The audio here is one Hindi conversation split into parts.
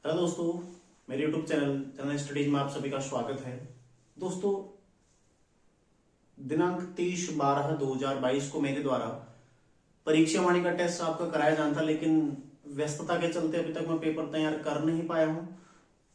हेलो दोस्तों, मेरे यूट्यूब चैनल स्टडीज में आप सभी का स्वागत है। दोस्तों, दिनांक 30/12/2022 को मेरे द्वारा परीक्षा वाणी का टेस्ट आपका कराया जाना था, लेकिन व्यस्तता के चलते अभी तक मैं पेपर तैयार कर नहीं पाया हूं।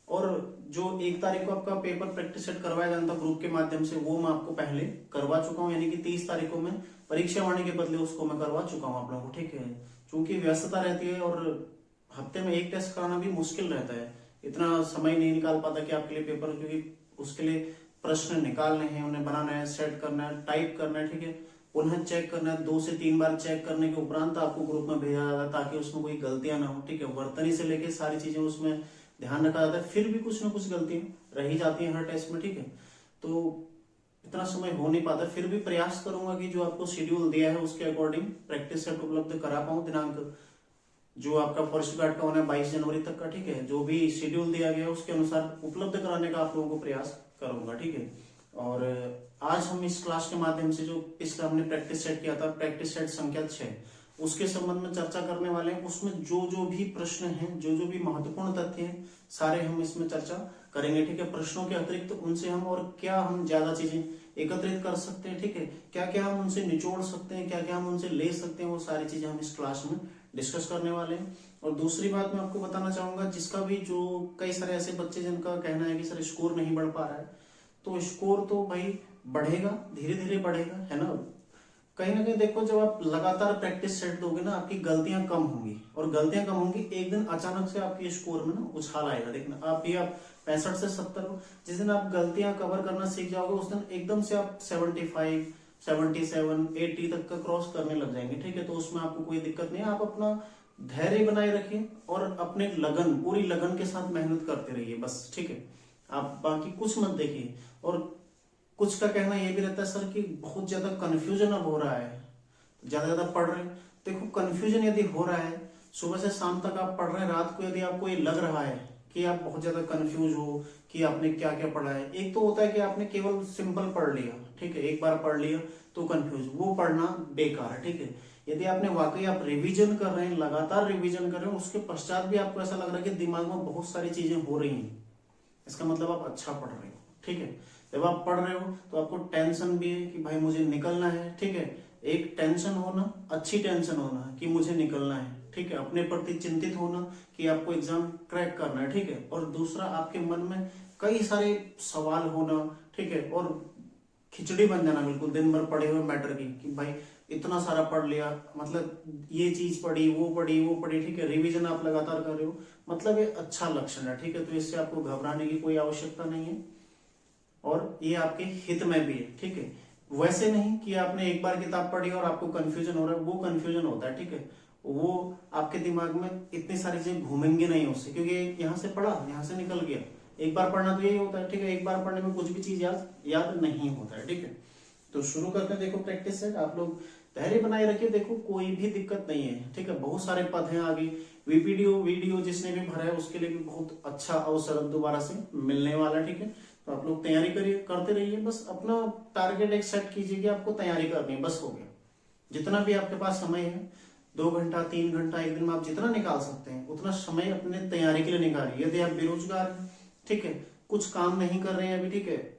और जो 1 तारीख को आपका पेपर प्रैक्टिस सेट करवाया जाना था ग्रुप के माध्यम से, वो मैं आपको पहले करवा चुका हूं, यानी कि 30 तारीख को मैं परीक्षा वाणी के बदले उसको मैं करवा चुका हूं आप लोगों को। ठीक है, चूंकि व्यस्तता रहती है और हफ्ते में एक टेस्ट कराना भी मुश्किल रहता है, इतना समय नहीं निकाल पाता कि आपके लिए पेपर, क्योंकि उसके लिए प्रश्न निकालने हैं, उन्हें बनाना है, सेट करना है, टाइप करना है, ठीक है, पुनः चेक करना है, 2 से 3 बार चेक करने के उपरांत आपको ग्रुप में भेजा जाता है ताकि उसमें कोई गलतियां ना हो। ठीक है, वर्तनी से लेके सारी चीजें उसमें ध्यान रखा जाता है, फिर भी कुछ ना कुछ गलतियां रह ही जाती हैं हर टेस्ट में। ठीक है, तो इतना समय हो नहीं पाता, फिर भी प्रयास करूंगा कि जो आपको शेड्यूल दिया है उसके अकॉर्डिंग प्रैक्टिस सेट उपलब्ध करा पाऊं। दिनांक जो आपका फर्स्ट गार्ड का होना है 22 जनवरी तक का। ठीक है, जो भी शेड्यूल दिया गया है उसके अनुसार उपलब्ध कराने का आप लोगों को प्रयास करूंगा। ठीक है, और आज हम इस क्लास के माध्यम से जो पिछला हमने प्रैक्टिस सेट किया था, प्रैक्टिस सेट संख्या 6, उसके संबंध में चर्चा करने वाले हैं। उसमें जो जो भी प्रश्न हैं, जो जो भी महत्वपूर्ण तथ्य हैं, सारे हम इसमें चर्चा करेंगे। ठीक है, प्रश्नों के अतिरिक्त उनसे हम और क्या हम ज्यादा चीजें एकत्रित कर सकते हैं, ठीक है, क्या क्या हम उनसे निचोड़ सकते हैं, क्या क्या हम उनसे ले सकते हैं, वो सारी चीजें हम इस क्लास में डिस्कस करने वाले हैं। और दूसरी बात मैं आपको बताना चाहूंगा, जिसका भी जो कई सारे ऐसे बच्चे जिनका कहना है कि सर स्कोर नहीं बढ़ पा रहा है, तो स्कोर तो भाई बढ़ेगा, धीरे धीरे बढ़ेगा, है ना। कहीं ना कहीं देखो, जब आप लगातार प्रैक्टिस सेट दोगे ना, आपकी गलतियां कम होंगी, और गलतियां कम होंगी, एक दिन अचानक से आपके स्कोर में ना उछाल आएगा। देखना, आप 65 से 70 हो, जिस दिन आप गलतियां कवर करना सीख जाओगे, उस दिन एकदम से आप 75, 77, 80 तक का क्रॉस करने लग जाएंगे। ठीक है, तो उसमें आपको कोई दिक्कत नहीं है। आप अपना धैर्य बनाए रखिए और अपने लगन, पूरी लगन के साथ मेहनत करते रहिए बस। ठीक है, आप बाकी कुछ मत देखिए। और कुछ का कहना यह भी रहता है सर कि बहुत ज्यादा कंफ्यूजन अब हो रहा है, ज्यादा ज्यादा पढ़ रहे हैं। देखो, कंफ्यूजन यदि हो रहा है, सुबह से शाम तक आप पढ़ रहे हैं, रात को यदि आपको ये लग रहा है कि आप बहुत ज्यादा कंफ्यूज हो कि आपने क्या क्या पढ़ा है, एक तो होता है कि आपने केवल सिंपल पढ़ लिया, ठीक है, एक बार पढ़ लिया तो कंफ्यूज, वो पढ़ना बेकार है। ठीक है, यदि आपने वाकई आप रिवीजन कर रहे हैं, लगातार रिवीजन कर रहे हैं, उसके पश्चात भी आपको ऐसा लग रहा है कि दिमाग में बहुत सारी चीजें हो रही हैं, इसका मतलब आप अच्छा पढ़ रहे हो। ठीक है, जब आप पढ़ रहे हो तो आपको टेंशन भी है कि भाई मुझे निकलना है। ठीक है, एक टेंशन होना, अच्छी टेंशन होना कि मुझे निकलना है। ठीक है, अपने प्रति चिंतित होना कि आपको एग्जाम क्रैक करना है। ठीक है, और दूसरा आपके मन में कई सारे सवाल होना। ठीक है, और खिचड़ी बन जाना बिल्कुल दिन भर पढ़े हुए मैटर की, कि भाई इतना सारा पढ़ लिया, मतलब ये चीज पढ़ी, वो पढ़ी, वो पढ़ी। ठीक है, रिवीजन आप लगातार कर रहे हो, मतलब ये अच्छा लक्षण है। ठीक है, तो इससे आपको घबराने की कोई आवश्यकता नहीं है, और ये आपके हित में भी है। ठीक है, वैसे नहीं कि आपने एक बार किताब पढ़ी और आपको कंफ्यूजन हो रहा है, वो कंफ्यूजन होता है। ठीक है, वो आपके दिमाग में इतनी सारी चीजें घूमेंगी नहीं उससे, क्योंकि यहाँ से पढ़ा, यहाँ से निकल गया। एक बार पढ़ना तो यही होता है। ठीक है, एक बार पढ़ने में कुछ भी चीज याद नहीं होता है। ठीक है, तो शुरू करते हैं। देखो, प्रैक्टिस सेट आप लोग धैर्य बनाए रखिए। देखो, कोई भी दिक्कत नहीं है। ठीक है, बहुत सारे पद हैं आगे, वीडियो जिसने भी भरा है उसके लिए भी बहुत अच्छा अवसर दोबारा से मिलने वाला है। ठीक है, तो आप लोग तैयारी करिए, करते रहिए, बस अपना टारगेट एक सेट कीजिए कि आपको तैयारी करनी है, बस हो गया। जितना भी आपके पास समय है, 2 घंटा 3 घंटा एक दिन में आप जितना निकाल सकते हैं उतना समय अपने तैयारी के लिए निकालिए। यदि आप बेरोजगार हैं, ठीक है, कुछ काम नहीं कर रहे हैं अभी, ठीक है,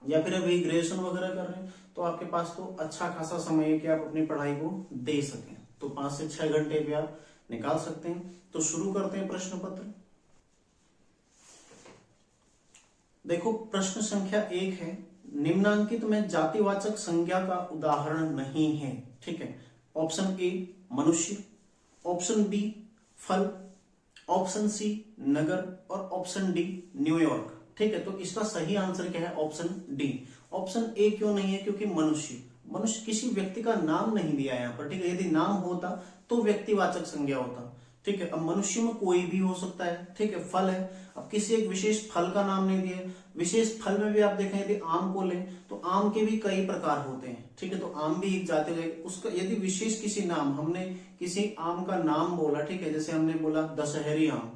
या फिर अभी ग्रेजुएशन वगैरह कर रहे हैं, तो आपके पास तो अच्छा खासा समय है कि आप अपनी पढ़ाई को दे सकें। तो 5 से 6 घंटे भी आप निकाल सकते हैं। तो शुरू करते हैं प्रश्न पत्र। देखो, प्रश्न संख्या 1 है, निम्नांकित में जातिवाचक संज्ञा का उदाहरण नहीं है। ठीक है, ऑप्शन ए मनुष्य, ऑप्शन बी फल, ऑप्शन सी नगर, और ऑप्शन डी न्यूयॉर्क। ठीक है, तो इसका सही आंसर क्या है? Option D. ऑप्शन ए क्यों नहीं है? क्योंकि मनुष्य मनुष्य किसी व्यक्ति का नाम नहीं दिया है यहाँ पर। ठीक है, यदि नाम होता तो व्यक्तिवाचक संज्ञा होता। ठीक है, अब मनुष्य में कोई भी हो सकता है। ठीक है, फल है, अब किसी एक विशेष फल का नाम नहीं दिया। विशेष फल में भी आप देखें, यदि आम को लें तो आम के भी कई प्रकार होते हैं। ठीक है, तो आम भी एक जाति है उसका। यदि विशेष किसी नाम, हमने किसी आम का नाम बोला, ठीक है, जैसे हमने बोला दशहरी आम,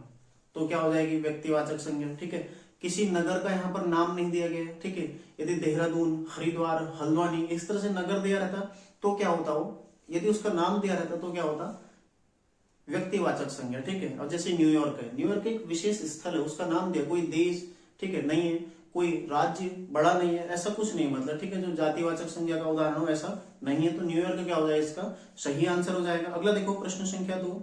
तो क्या हो जाएगी? व्यक्तिवाचक संज्ञा। ठीक है, किसी नगर का यहाँ पर नाम नहीं दिया गया है। ठीक है, यदि देहरादून, हरिद्वार, हल्द्वानी इस तरह से नगर दिया रहता तो क्या होता? हो यदि उसका नाम दिया रहता तो क्या होता? व्यक्तिवाचक संज्ञा, ठीक है। और जैसे न्यूयॉर्क है, न्यूयॉर्क एक विशेष स्थल है, उसका नाम दिया, कोई देश, ठीक है, नहीं है, कोई राज्य बड़ा नहीं है, ऐसा कुछ नहीं मतलब, ठीक है। जो जातिवाचक संज्ञा का उदाहरण हो ऐसा नहीं है, तो न्यूयॉर्क क्या हो जाएगा, इसका सही आंसर हो जाएगा। अगला देखो प्रश्न संख्या 2,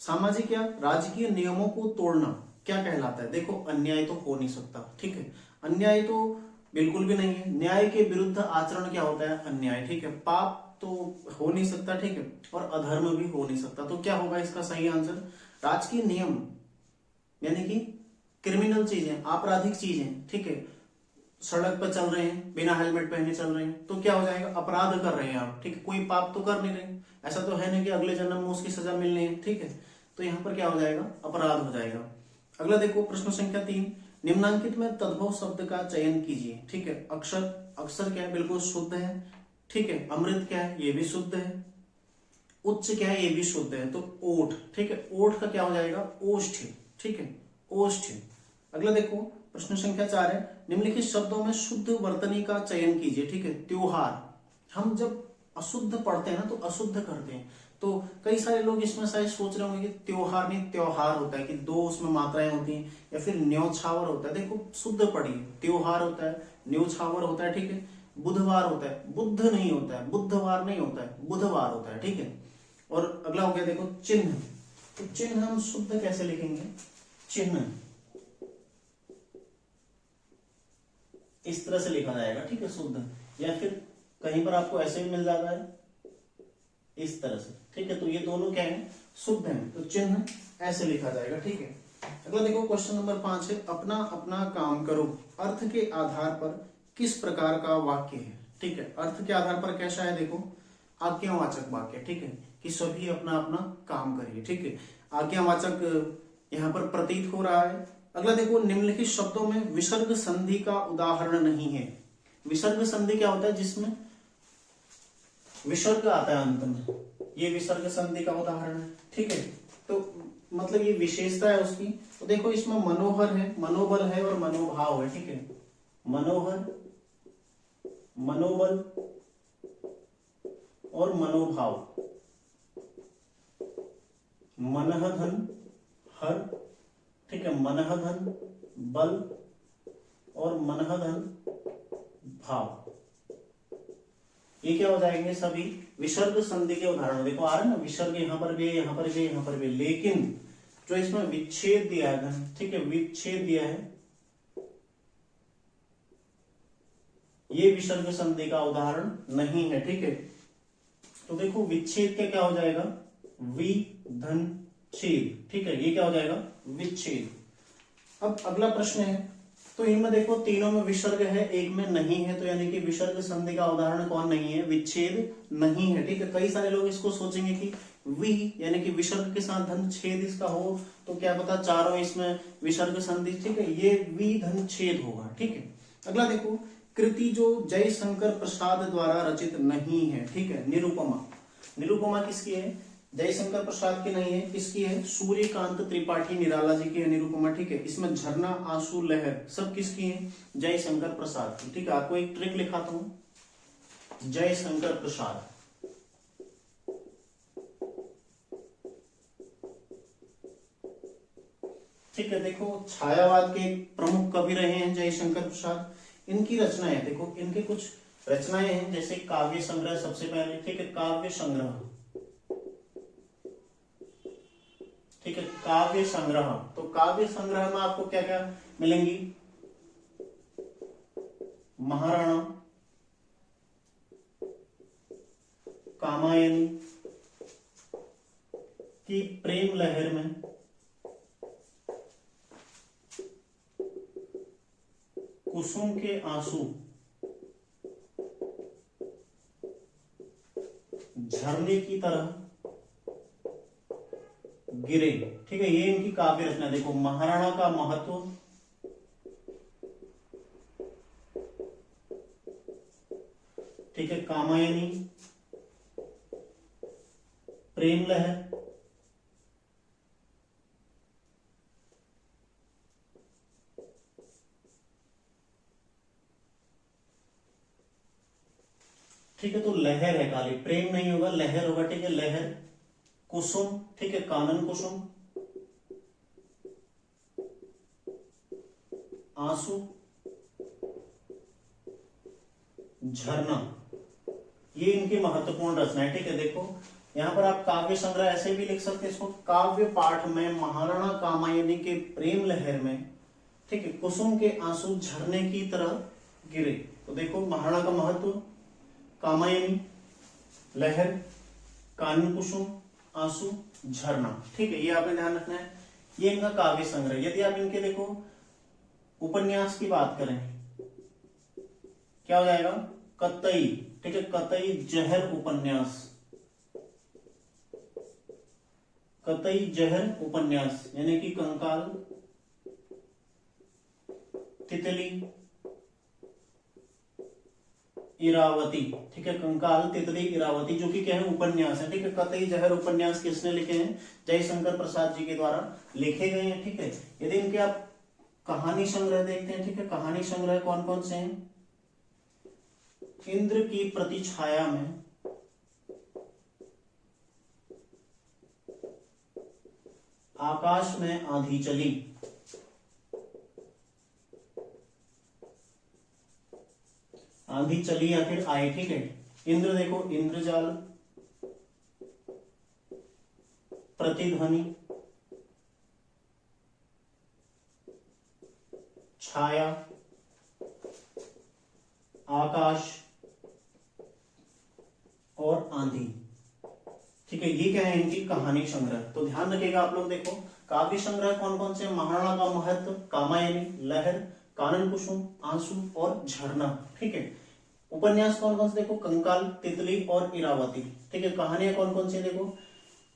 सामाजिक या राजकीय नियमों को तोड़ना क्या कहलाता है। देखो अन्याय तो हो नहीं सकता, ठीक है, अन्याय तो बिल्कुल भी नहीं है। न्याय के विरुद्ध आचरण क्या होता है, अन्याय, ठीक है। पाप तो हो नहीं सकता, ठीक है, और अधर्म भी हो नहीं सकता, तो क्या होगा इसका सही आंसर, राजकीय नियम यानी कि क्रिमिनल चीजें, आपराधिक चीजें, ठीक है, सड़क पर चल रहे हैं, बिना हेलमेट पहने चल रहे हैं, तो क्या हो जाएगा, अपराध कर रहे हैं आप, ठीक है, कोई पाप तो कर नहीं रहे, ऐसा तो है नहीं कि अगले जन्म में उसकी सजा मिलनी है, ठीक है, तो यहाँ पर क्या हो जाएगा, अपराध हो जाएगा। अगला देखो प्रश्न संख्या 3, निम्नांकित में तद्भव शब्द का चयन कीजिए, ठीक है। अक्षर, अक्षर क्या है, बिल्कुल शुद्ध है, ठीक है। अमृत क्या है, ये भी शुद्ध है। उच्च क्या है, ये भी शुद्ध है, तो ओठ, ठीक है, ओठ का क्या हो जाएगा, ओष्ठ, ठीक है, ओष्ठ। अगला देखो प्रश्न संख्या 4 है, निम्नलिखित शब्दों में शुद्ध वर्तनी का चयन कीजिए, ठीक है। त्योहार, हम जब अशुद्ध पढ़ते हैं ना तो अशुद्ध करते हैं, तो कई सारे लोग इसमें शायद सोच रहे होंगे कि त्योहार नहीं त्योहार होता है, कि दो उसमें मात्राएं होती हैं, या फिर न्योछावर होता है। देखो शुद्ध पढ़िए, त्योहार होता है, न्योछावर होता है, ठीक है। बुधवार होता है, बुद्ध नहीं होता है, बुधवार नहीं होता है, बुधवार होता है, ठीक है। और अगला हो गया देखो चिन्ह, तो चिन्ह हम शुद्ध कैसे लिखेंगे, चिन्ह इस तरह से लिखा जाएगा, ठीक है, शुद्ध, या फिर कहीं पर आपको ऐसे भी मिल जाता है इस तरह से, ठीक है, तो ये दोनों क्या है, शुद्ध हैं, तो चिन्ह ऐसे लिखा जाएगा, ठीक है। अगला देखो क्वेश्चन नंबर 5 है, अपना अपना काम करो अर्थ के आधार पर किस प्रकार का वाक्य है, ठीक है। अर्थ के आधार पर कैसा है, देखो आज्ञावाचक वाक्य, ठीक है, कि सभी अपना अपना काम करिए, ठीक है, आज्ञावाचक यहाँ पर प्रतीत हो रहा है। अगला देखो निम्नलिखित शब्दों में विसर्ग संधि का उदाहरण नहीं है। विसर्ग संधि क्या होता है, जिसमें विसर्ग आता है अंत में, ये विसर्ग संधि का उदाहरण है, ठीक है। तो मतलब ये विशेषता है उसकी, तो देखो इसमें मनोहर है, मनोबल है और मनोभाव है, ठीक है। मनोहर, मनोबल और मनोभाव, मनः धन हर, ठीक है, मनः धन बल और मनः धन भाव, ये क्या हो जाएंगे, सभी विसर्ग संधि के उदाहरण। देखो आ रहा है ना, विसर्ग यहां पर भी, यहां पर भी, यहां पर भी, लेकिन जो इसमें विच्छेद दिया है, ठीक है, विच्छेद दिया है, ये विसर्ग संधि का उदाहरण नहीं है, ठीक है। तो देखो विच्छेद के क्या हो जाएगा, वि धन छेद, ठीक है, ये क्या हो जाएगा, विच्छेद। अब अगला प्रश्न है, तो इनमें देखो तीनों में विसर्ग है, एक में नहीं है, तो यानी कि विसर्ग संधि का उदाहरण कौन नहीं है, विच्छेद नहीं है, ठीक है। कई सारे लोग इसको सोचेंगे कि वि यानी कि विसर्ग के साथ धन छेद इसका हो, तो क्या पता चारों इसमें विसर्ग संधि, ठीक है, ये वि धन छेद होगा, ठीक है। अगला देखो कृति जो जयशंकर प्रसाद द्वारा रचित नहीं है, ठीक है, निरुपमा, निरुपमा किसकी है, जयशंकर प्रसाद की नहीं है, किसकी है, सूर्यकांत त्रिपाठी निराला जी की है निरुपमा, ठीक है। इसमें झरना आंसू लहर सब किसकी है, जयशंकर प्रसाद की, ठीक है। आपको एक ट्रिक लिखाता हूं, जयशंकर प्रसाद, ठीक है। देखो छायावाद के प्रमुख कवि रहे हैं जयशंकर प्रसाद, इनकी रचनाएं देखो, इनके कुछ रचनाएं हैं, जैसे काव्य संग्रह सबसे पहले, ठीक है, काव्य संग्रह, ठीक है, काव्य संग्रह, तो काव्य संग्रह में आपको क्या क्या मिलेंगी, महाराणा, कामायनी की प्रेम लहर में, कुसुम के आंसू, झरने की तरह गिरे, ठीक है, ये इनकी काव्य रचना। देखो महाराणा का महत्व, ठीक है, कामायनी, प्रेम लहर, ठीक है, तो लहर है खाली, प्रेम नहीं होगा, लहर होगा, ठीक है, लहर, कुसुम, ठीक है, कानन कुसुम, आंसू, झरना, ये इनकी महत्वपूर्ण रचना है। ठीक है, देखो यहाँ पर आप काव्य संग्रह ऐसे भी लिख सकते हैं इसको, काव्य पाठ में महाराणा कामायनी के प्रेम लहर में, ठीक है, कुसुम के आंसू झरने की तरह गिरे। तो देखो महाराणा का महत्व, कामायनी, लहर, कानन कुसुम, आंसू, झरना। ठीक है, ये आपने ध्यान रखना है। ये इनका काव्य संग्रह। यदि आप इनके देखो उपन्यास की बात करें, क्या हो जाएगा, कतई, ठीक है, कतई जहर उपन्यास, कतई जहर उपन्यास, यानी कि कंकाल, तितली, इरावती, ठीक है, कंकाल, तितली, इरावती, जो कि क्या है, उपन्यास है। ठीक है, कतई जहर उपन्यास किसने लिखे हैं, जयशंकर प्रसाद जी के द्वारा लिखे गए हैं। ठीक है, यदि इनके आप कहानी संग्रह देखते हैं, ठीक है, कहानी संग्रह कौन कौन से हैं, इंद्र की प्रतिछाया में, आकाश में आंधी चली, आंधी चली या फिर आई। ठीक है, इंद्र देखो, इंद्रजाल, प्रतिध्वनि, छाया, आकाश और आंधी। ठीक है, ये क्या है, इनकी कहानी संग्रह। तो ध्यान रखिएगा आप लोग, देखो काव्य संग्रह कौन कौन से, महाराणा का महत्व, कामायनी, लहर, कानन कुसुम, आंसू और झरना। ठीक है, उपन्यास कौन कौन से, देखो कंकाल, तितली और इरावती। ठीक है, कहानियां कौन कौन सी, देखो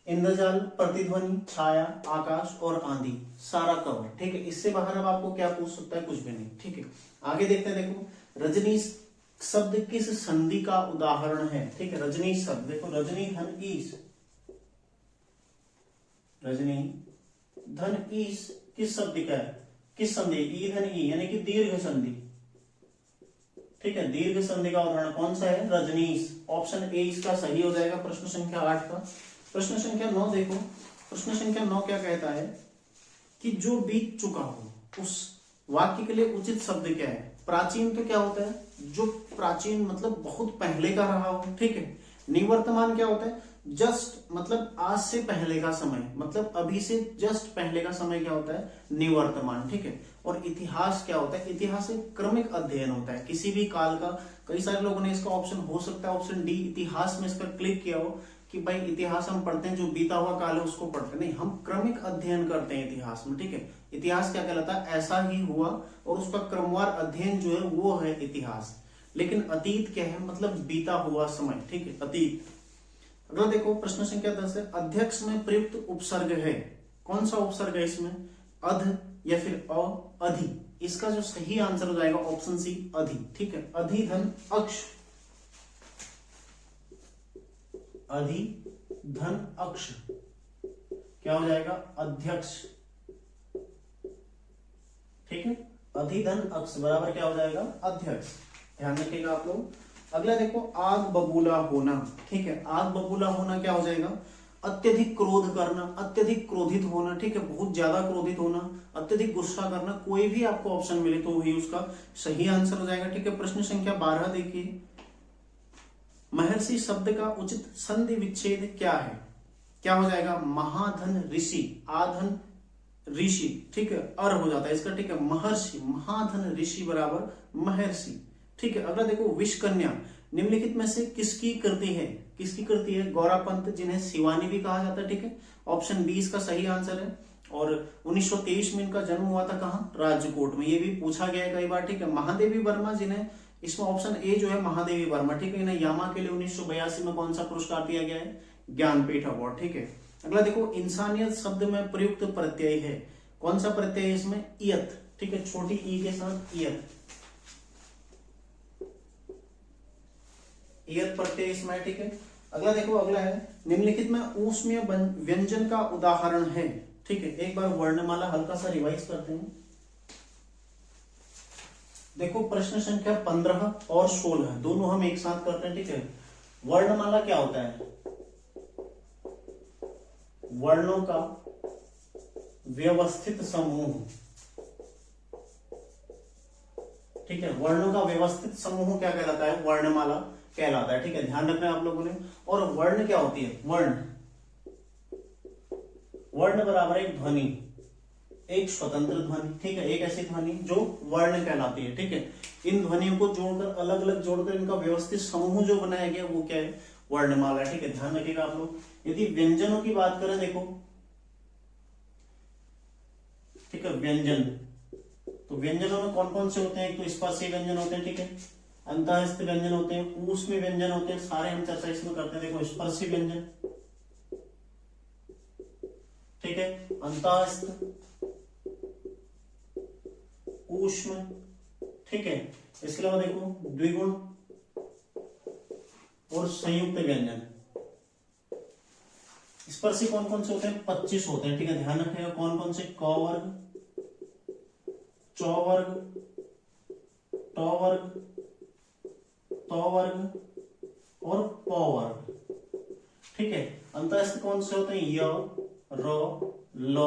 इंद्रजाल, प्रतिध्वनि, छाया, आकाश और आंधी, सारा कवर। ठीक है, इससे बाहर अब आपको क्या पूछ सकता है, कुछ भी नहीं। ठीक है, आगे देखते हैं। देखो रजनी शब्द किस संधि का उदाहरण है। ठीक है, रजनी शब्द देखो, रजनी धन ईश, रजनी धन ईश किस शब्द का है, किस संधि, ई धन ई, यानी कि दीर्घ संधि। ठीक है, दीर्घ संधि का उदाहरण कौन सा है, रजनीश। ऑप्शन ए इसका सही हो जाएगा प्रश्न संख्या 8 का। प्रश्न संख्या 9 देखो, प्रश्न संख्या 9 क्या कहता है कि जो बीत चुका हो उस वाक्य के लिए उचित शब्द क्या है। प्राचीन तो क्या होता है, जो प्राचीन मतलब बहुत पहले का रहा हो। ठीक है, निवर्तमान क्या होता है, जस्ट मतलब आज से पहले का समय, मतलब अभी से जस्ट पहले का समय क्या होता है, निवर्तमान। ठीक है, और इतिहास क्या होता है, इतिहास एक क्रमिक अध्ययन होता है किसी भी काल का। कई सारे लोगों ने इसका ऑप्शन हो सकता है ऑप्शन डी इतिहास में इसका क्लिक किया हो कि भाई इतिहास हम पढ़ते हैं, जो बीता हुआ काल है उसको पढ़ते नहीं, हम क्रमिक अध्ययन करते हैं इतिहास में। ठीक है, इतिहास क्या कहलाता है, ऐसा ही हुआ और उसका क्रमवार अध्ययन जो है वो है इतिहास। लेकिन अतीत क्या है, मतलब बीता हुआ समय। ठीक है, अतीत। अगला देखो प्रश्न संख्या 10 है, अध्यक्ष में प्रयुक्त उपसर्ग है, कौन सा उपसर्ग है इसमें, अध या फिर अ, अधि। इसका जो सही आंसर हो जाएगा ऑप्शन सी, अधि। ठीक है, अधि धन अक्ष, अधि धन अक्ष क्या हो जाएगा, अध्यक्ष। ठीक है, अधि धन अक्ष बराबर क्या हो जाएगा, अध्यक्ष। ध्यान रखिएगा आप लोग। अगला देखो आग बबूला होना। ठीक है, आग बबूला होना क्या हो जाएगा, अत्यधिक क्रोध करना, अत्यधिक क्रोधित होना। ठीक है, बहुत ज्यादा क्रोधित होना, अत्यधिक गुस्सा करना। कोई भी आपको ऑप्शन मिले तो वही उसका सही आंसर हो जाएगा। ठीक है, प्रश्न संख्या 12 देखिए, महर्षि शब्द का उचित संधि विच्छेद क्या है, क्या हो जाएगा, महाधन ऋषि, आधन ऋषि। ठीक है, अर हो जाता है इसका। ठीक है, महर्षि, महाधन ऋषि बराबर महर्षि। ठीक है, अगला देखो विषकन्या निम्नलिखित में से किसकी कृति है, किसकी कृति है, गौरापंत, जिन्हें शिवानी भी कहा जाता है। ठीक है, ऑप्शन बी इसका सही आंसर है। और 1923 में इनका जन्म हुआ था, कहाँ, राजकोट में। ये भी पूछा गया है कई बार। ठीक है, महादेवी वर्मा, जिन्हें इसमें ऑप्शन ए जो है महादेवी वर्मा। ठीक है, इन्हें यामा के लिए 1982 में कौन सा पुरस्कार दिया गया है, ज्ञानपीठ अवार्ड। ठीक है, अगला देखो इंसानियत शब्द में प्रयुक्त प्रत्यय है, कौन सा प्रत्यय है इसमें, इयत। ठीक है, छोटी ई के साथ इयत, इयत प्रत्यय इसमें। ठीक है, अगला देखो, अगला है निम्नलिखित में ऊष्मीय व्यंजन का उदाहरण है। ठीक है, एक बार वर्णमाला हल्का सा रिवाइज करते हैं। देखो प्रश्न संख्या 15 और 16 दोनों हम एक साथ करते हैं। ठीक है, वर्णमाला क्या होता है, वर्णों का व्यवस्थित समूह, ठीक है। वर्णों का व्यवस्थित समूह क्या कहलाता है? वर्णमाला कहलाता है, ठीक है। ध्यान रखना है आप लोगों ने। और वर्ण क्या होती है? वर्ण बराबर एक ध्वनि, एक स्वतंत्र ध्वनि, ठीक है। एक ऐसी ध्वनि जो वर्ण कहलाती है, ठीक है। इन ध्वनियों को जोड़कर, अलग अलग जोड़कर इनका व्यवस्थित समूह जो बनाया गया वो क्या है? वर्णमाला, ठीक है। ध्यान रखिएगा आप लोग। यदि व्यंजनों की बात करें, देखो, ठीक है, व्यंजन, तो व्यंजनों में कौन कौन से होते हैं? एक तो स्पर्शी व्यंजन होते हैं, ठीक है। अंतःस्थ व्यंजन होते हैं, ऊष्मी व्यंजन होते हैं, सारे हम चर्चा इसमें करते हैं। देखो, स्पर्शी व्यंजन, ठीक है, अंतःस्थ, ऊष्म, ठीक है। इसके अलावा देखो द्विगुण और संयुक्त व्यंजन। स्पर्शी कौन कौन से होते हैं? 25 होते हैं, ठीक है। ध्यान रखिएगा कौन कौन से? क वर्ग, चौ वर्ग, ट वर्ग, त वर्ग और प वर्ग, ठीक है। अंतःस्थ कौन से होते हैं? य, र, ल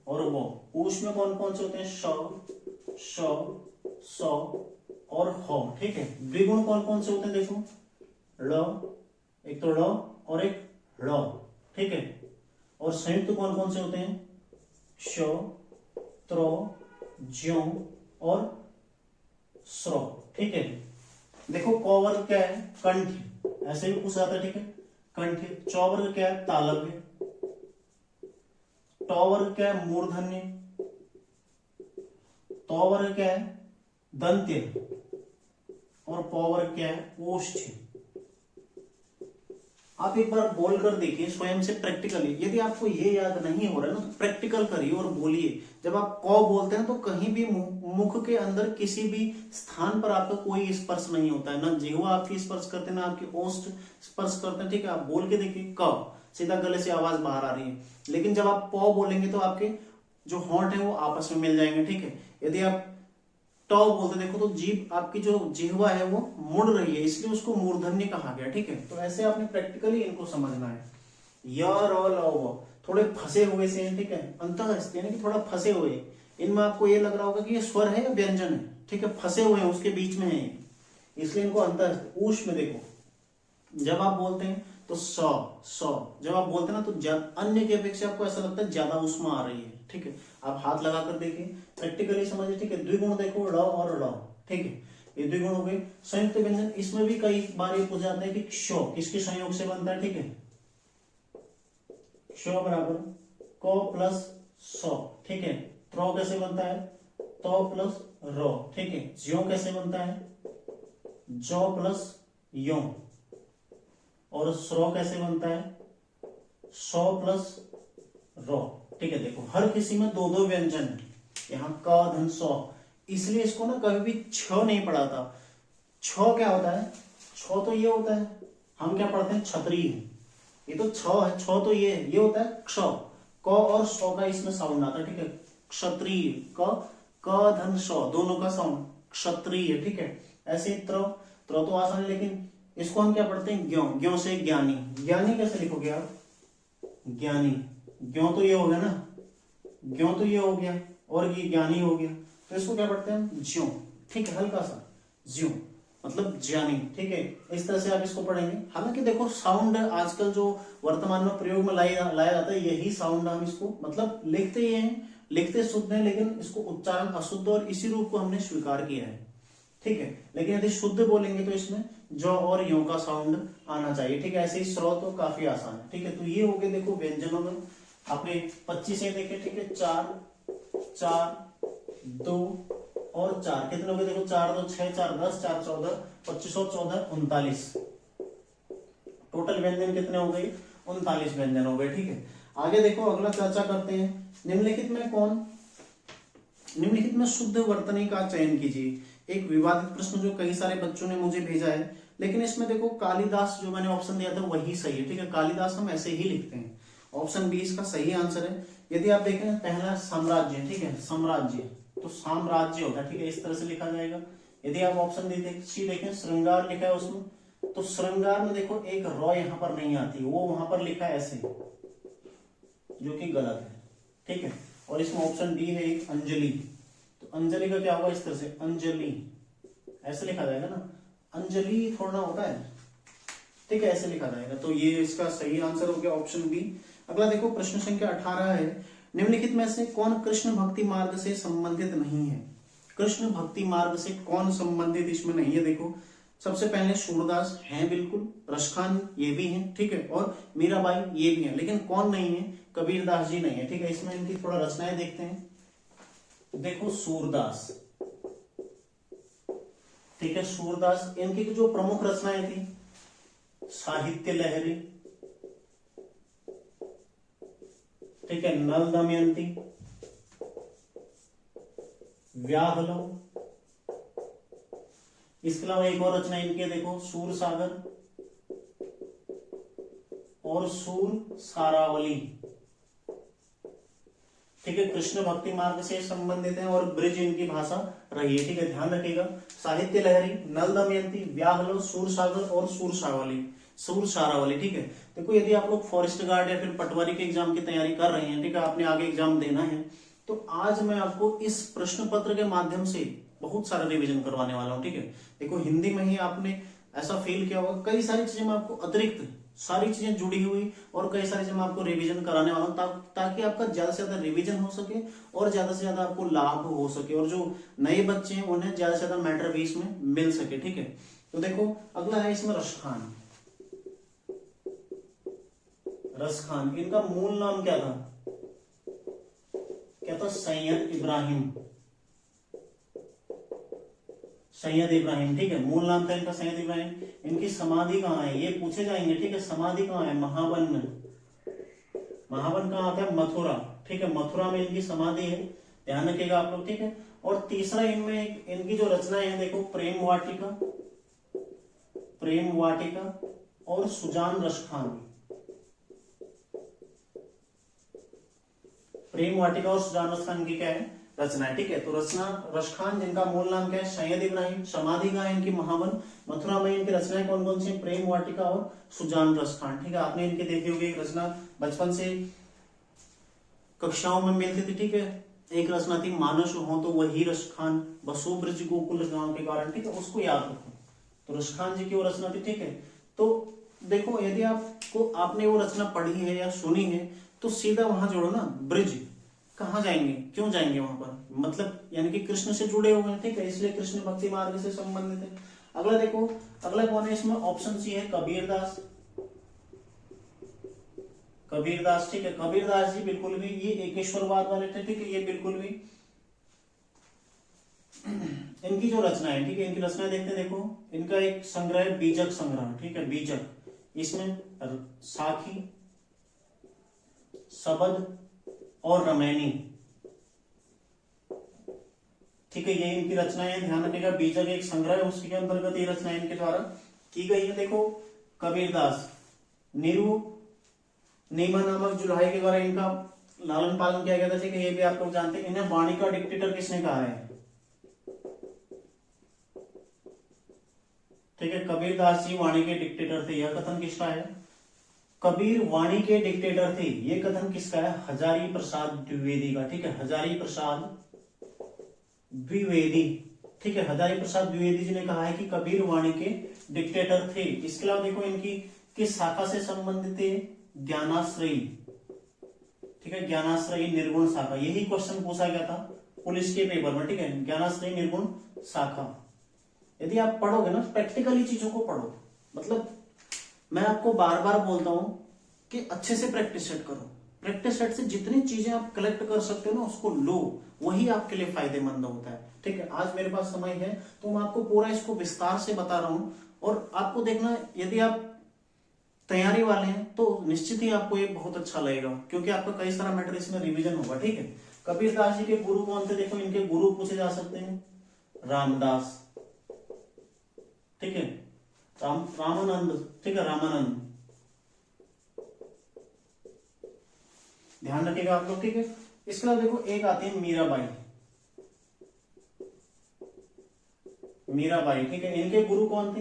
और वो। ऊष्म में कौन कौन से होते हैं? श, श, स और ह, ठीक है। द्विगुण कौन कौन से होते हैं? देखो, ळ, एक तो ळ और एक ळ, ठीक है। और संयुक्त कौन कौन से होते हैं? श, त्र, ज्यों और स्र, ठीक है। देखो, क वर्ग क्या है? कंठ, ऐसे भी पूछा जाता है, ठीक है, कंठ। च वर्ग क्या है? तालव्य। ट वर्ग क्या है? मूर्धन्य। त वर्ग क्या है? दंत्य। और प वर्ग क्या है? ओष्ठ्य। आप एक बार बोलकर देखिए स्वयं से प्रैक्टिकली। यदि आपको ये याद नहीं हो रहा है ना, तो प्रैक्टिकल करिए और बोलिए। जब आप क बोलते हैं तो कहीं भी मुख के अंदर किसी भी स्थान पर आपका कोई स्पर्श नहीं होता है, ना जिह्वा आपकी स्पर्श करते हैं, ना आपकी ओष्ठ स्पर्श करते हैं, ठीक है। आप बोल के देखिए, क, सीधा गले से आवाज बाहर आ रही है। लेकिन जब आप प बोलेंगे तो आपके जो होंठ है वो आपस में मिल जाएंगे, ठीक है। यदि आप ट बोलते, देखो, तो जीभ, आपकी जो जिह्वा है वो मुड़ रही है, इसलिए उसको मूर्धन्य कहा गया, ठीक है। तो ऐसे आपने प्रैक्टिकली इनको समझना है। य, र, ल, व थोड़े फंसे हुए से हैं, ठीक है। अंतःस्थ यानी कि थोड़ा फंसे हुए। इनमें आपको ये लग रहा होगा कि ये स्वर है या व्यंजन है, ठीक है, फंसे हुए हैं, उसके बीच में है, इसलिए इनको अंतःस्थ। ऊष्म में देखो, जब आप बोलते हैं तो स, जब आप बोलते हैं ना तो अन्य की अपेक्षा आपको ऐसा लगता है ज्यादा ऊष्मा आ रही है, ठीक है। आप हाथ लगाकर देखिए, प्रैक्टिकली समझिए, ठीक है। द्विगुण देखो, ड़ और ळ, ठीक है, ये द्विगुण हो गए। संयुक्त व्यंजन, इसमें भी कई बार ये पूछ जाता है कि क्ष किसके संयोग से बनता है, ठीक है। क्ष बराबर क प्लस स, ठीक है। त्र कैसे बनता है? त प्लस र, ठीक है। ज्यों कैसे बनता है? ज प्लस यों। और स्र कैसे बनता है? स प्लस र, ठीक है। देखो, हर किसी में दो दो व्यंजन है, यहाँ क धन स, इसलिए इसको ना कभी भी छ नहीं पढ़ा था। छ क्या होता है? छ तो ये होता है, हम क्या पढ़ते हैं? क्षत्रिय। ये तो छ है, छ तो ये होता है क्ष। क और स का इसमें साउंड आता है, ठीक है। क्षत्रिय, क धन स दोनों का साउंड क्षत्रिय, ठीक है। ऐसे त्र तो आसान है, लेकिन इसको हम क्या पढ़ते हैं? ज्ञो, ज्ञो से ज्ञानी। ज्ञानी कैसे लिखोगे आप? ज्ञानी, ज्ञो तो ये हो गया ना, ज्ञो तो ये हो गया, और ये ज्ञानी हो गया, तो इसको क्या पढ़ते हैं? ज्यों, ठीक है, हल्का सा ज्यों, मतलब ज्ञानी, ठीक है। इस तरह से आप इसको पढ़ेंगे। हालांकि देखो, साउंड आजकल जो वर्तमान में प्रयोग में लाया जाता है, यही साउंड हम इसको मतलब लिखते ही हैं, लिखते शुद्ध है, लेकिन इसको उच्चारण अशुद्ध, और इसी रूप को हमने स्वीकार किया है, ठीक है। लेकिन यदि शुद्ध बोलेंगे तो इसमें जो और यो का साउंड आना चाहिए, ठीक है। ऐसे ही स्रोत तो काफी आसान है, ठीक है। तो ये हो गए देखो व्यंजनों में आपने 25 है देखे, ठीक है। 4, 4, 2 और 4 कितने हो गए? देखो, 4 2 6, 4 10, 4 14, 25 और 14 39। टोटल व्यंजन कितने हो गए? 39 व्यंजन हो गए, ठीक है। आगे देखो, अगला चर्चा करते हैं। निम्नलिखित में शुद्ध वर्तनी का चयन कीजिए। एक विवादित प्रश्न जो कई सारे बच्चों ने मुझे भेजा है, लेकिन इसमें देखो कालिदास जो मैंने ऑप्शन दिया था वही सही है, ठीक है। कालिदास हम ऐसे ही लिखते हैं, ऑप्शन बी इसका सही आंसर है। यदि आप देखें, पहला साम्राज्य, ठीक है, साम्राज्य, तो साम्राज्य होगा, ठीक है, इस तरह से लिखा जाएगा। यदि आप ऑप्शन सी देखें, श्रृंगार लिखा है उसमें, तो श्रृंगार में देखो एक रॉ यहाँ पर नहीं आती, वो वहां पर लिखा है ऐसे, जो कि गलत है, ठीक है। और इसमें ऑप्शन डी है एक अंजलि, तो अंजलि का क्या होगा, इस तरह से अंजलि ऐसे लिखा जाएगा ना, अंजलि थोड़ा ना होता है, ठीक है, ऐसे लिखा जाएगा। तो ये इसका सही आंसर हो गया ऑप्शन बी। अगला देखो प्रश्न संख्या 18 है, निम्नलिखित में से कौन कृष्ण भक्ति मार्ग से संबंधित नहीं है। कृष्ण भक्ति मार्ग से कौन संबंधित इसमें नहीं है। देखो सबसे पहले सूरदास हैं बिल्कुल, रसखान ये भी हैं, ठीक है, और मीराबाई ये भी हैं, लेकिन कौन नहीं है, कबीरदास जी नहीं है, ठीक है। इसमें इनकी थोड़ा रचनाएं देखते हैं। देखो सूरदास, ठीक है, सूरदास, इनकी जो प्रमुख रचनाएं थी, साहित्य लहरी, ठीक है, नल दमयंती, व्याहलो, इसके अलावा एक और रचना इनकी देखो सूर सागर और सूर सारावली, ठीक है, कृष्ण भक्ति मार्ग से संबंधित है और ब्रिज इनकी भाषा रही है, ठीक है, ध्यान रखिएगा। साहित्य लहरी, नल दमयंती, व्याहलो, सूर सागर और सूर सारावली, ठीक है। देखो यदि आप लोग फॉरेस्ट गार्ड या फिर पटवारी के एग्जाम की तैयारी कर रहे हैं, ठीक है, आपने आगे एग्जाम देना है, तो आज मैं आपको इस प्रश्न पत्र के माध्यम से बहुत सारा रिवीजन करवाने वाला हूं, ठीक है। देखो हिंदी में ही आपने ऐसा फील किया होगा, कई सारी चीजें मैं आपको अतिरिक्त सारी चीजें जुड़ी हुई और कई सारी चीजें मैं आपको रिवीजन कराने वाला हूं, ताकि आपका ज्यादा से ज्यादा रिवीजन हो सके और ज्यादा से ज्यादा आपको लाभ हो सके, और जो नए बच्चे हैं उन्हें ज्यादा से ज्यादा मैटर भी इसमें मिल सके, ठीक है। तो देखो अगला है इसमें रसखान। रसखान इनका मूल नाम क्या था, क्या था, सैयद इब्राहिम, ठीक है, मूल नाम था इनका सैयद इब्राहिम। इनकी समाधि कहाँ है, ये पूछे जाएंगे, ठीक है, समाधि कहाँ है, महावन में। महावन कहाँ आता है, मथुरा, ठीक है, मथुरा में इनकी समाधि है, ध्यान रखिएगा आप लोग, ठीक है। और तीसरा इनमें इनकी जो रचनाएं हैं देखो, प्रेम वाटिका और सुजान रसखान। प्रेम वाटिका और सुजान रसखान की क्या है, रचना है, ठीक है। तो रचना रसखान जिनका मूल नाम क्या है, सैयद इब्राहिम, समाधि कहाँ है इनकी, महावन, मथुरा में इनकी रचनाएं कौन कौन सी, प्रेम वाटिका और सुजान रसखान, ठीक है। आपने इनकी देखी होगी, एक रचना बचपन से कक्षाओं में मिलती थी, ठीक है। एक रचना थी, मानस हो तो वही रसखान, बसो ब्रज गोकुल गांव के कारण, ठीक है, उसको याद रखो। तो रसखान जी की वो रचना थी, ठीक है। तो देखो यदि आपने वो रचना पढ़ी है या सुनी है, तो सीधा वहां जोड़ो ना, ब्रिज कहाँ जाएंगे, क्यों जाएंगे वहां पर, मतलब यानी कि कृष्ण से जुड़े हुए हैं, ठीक है, इसलिए कृष्ण भक्ति मार्ग से संबंधित है। अगला देखो, अगला कौन है इसमें, ऑप्शन सी है कबीरदास, ठीक है, कबीरदास जी बिल्कुल भी ये एकेश्वरवाद वाले थे, ठीक है, ये बिल्कुल भी इनकी जो रचना है, ठीक है, इनकी रचना देखते हैं। देखो इनका एक संग्रह है, बीजक संग्रह, ठीक है, बीजक, इसमें साखी, सबद और रमैनी, ठीक है, ये इनकी रचनाएं हैं, ध्यान रखिएगा। बीजक एक संग्रह है, उसके अंतर्गत ये रचनाएं इनके द्वारा की गई है। देखो कबीरदास, नीमा नामक जुल्हाई के द्वारा इनका लालन पालन किया गया था, ठीक है, ये भी आप लोग जानते हैं। इन्हें वाणी का डिक्टेटर किसने कहा है, ठीक है, कबीरदास जी वाणी के डिक्टेटर थे, यह कथन किसका है, कबीर वाणी के डिक्टेटर थे, ये कथन किसका है, हजारी प्रसाद द्विवेदी का, ठीक है, हजारी प्रसाद द्विवेदी, ठीक है, हजारी प्रसाद द्विवेदी जी ने कहा है कि कबीर वाणी के डिक्टेटर थे। इसके अलावा देखो इनकी किस शाखा से संबंधित है, ज्ञानाश्रयी, ठीक है, ज्ञानाश्रयी निर्गुण शाखा, यही क्वेश्चन पूछा गया था पुलिस के पेपर में, ठीक है, ज्ञानाश्रयी निर्गुण शाखा। यदि आप पढ़ोगे ना, प्रैक्टिकली चीजों को पढ़ो, मतलब मैं आपको बार बार बोलता हूं कि अच्छे से प्रैक्टिस सेट करो, प्रैक्टिस सेट से जितनी चीजें आप कलेक्ट कर सकते हो ना उसको लो, वही आपके लिए फायदेमंद होता है, ठीक है। आज मेरे पास समय है तो मैं आपको पूरा इसको विस्तार से बता रहा हूं, और आपको देखना यदि आप तैयारी वाले हैं तो निश्चित ही आपको ये बहुत अच्छा लगेगा, क्योंकि आपका कई सारा मैटर इसमें रिवीजन होगा, ठीक है। कबीरदास जी के गुरु कौन थे, देखो इनके गुरु पूछे जा सकते हैं, रामदास, ठीक है, रामानंद, ठीक है, रामानंद, ध्यान रखिएगा आप लोग, ठीक है। इसके अलावा देखो एक आती है मीराबाई, ठीक है, इनके गुरु कौन थे,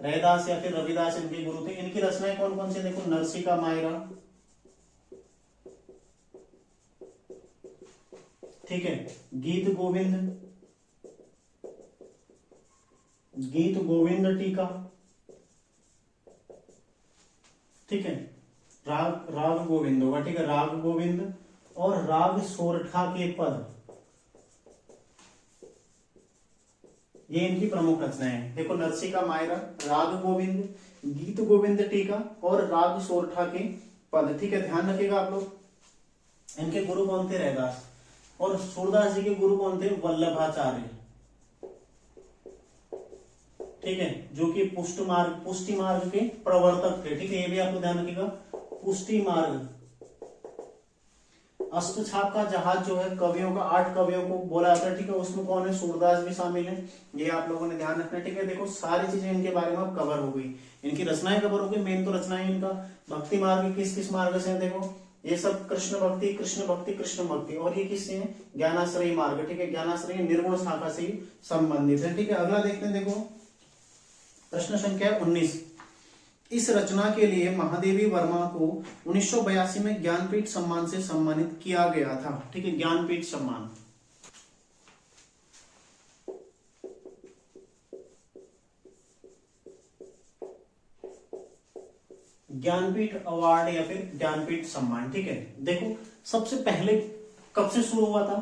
रैदास या फिर रविदास इनके गुरु थे। इनकी रचनाएं कौन कौन सी, देखो नरसिका मायरा, ठीक है, गीत गोविंद, गीत गोविंद टीका, ठीक है, राग गोविंद होगा, ठीक है, राग गोविंद और राग सोरठा के पद, ये इनकी प्रमुख रचनाएं हैं। देखो नरसिका मायरा, राग गोविंद, गीत गोविंद टीका और राग सोरठा के पद, ठीक है, ध्यान रखिएगा आप लोग। इनके गुरु कौन थे, रैदास, और सूरदास जी के गुरु कौन थे, वल्लभाचार्य, ठीक है, जो कि पुष्टि मार्ग के प्रवर्तक थे, ठीक है, ये भी आपको ध्यान रखिएगा, पुष्टि मार्ग। अष्टछाप का जहाज जो है कवियों का, 8 कवियों को बोला जाता है, ठीक है, उसमें कौन है, सूरदास भी शामिल है, ये आप लोगों ने ध्यान रखना है, ठीक है। देखो सारी चीजें इनके बारे में अब कवर हो गई, इनकी रचनाएं कवर हो गई, मेन तो रचनाएं इनका भक्ति मार्ग किस किस मार्ग से है, देखो ये सब कृष्ण भक्ति कृष्ण भक्ति कृष्ण भक्ति, और ये किससे है, ज्ञानाश्रयी मार्ग, ठीक है, ज्ञानाश्रयी निर्गुण शाखा से संबंधित है, ठीक है। अगला देखते हैं, देखो प्रश्न संख्या 19, इस रचना के लिए महादेवी वर्मा को 1982 में ज्ञानपीठ सम्मान से सम्मानित किया गया था, ठीक है, ज्ञानपीठ सम्मान। ज्ञानपीठ अवार्ड या फिर ज्ञानपीठ सम्मान, ठीक है। देखो सबसे पहले कब से शुरू हुआ था,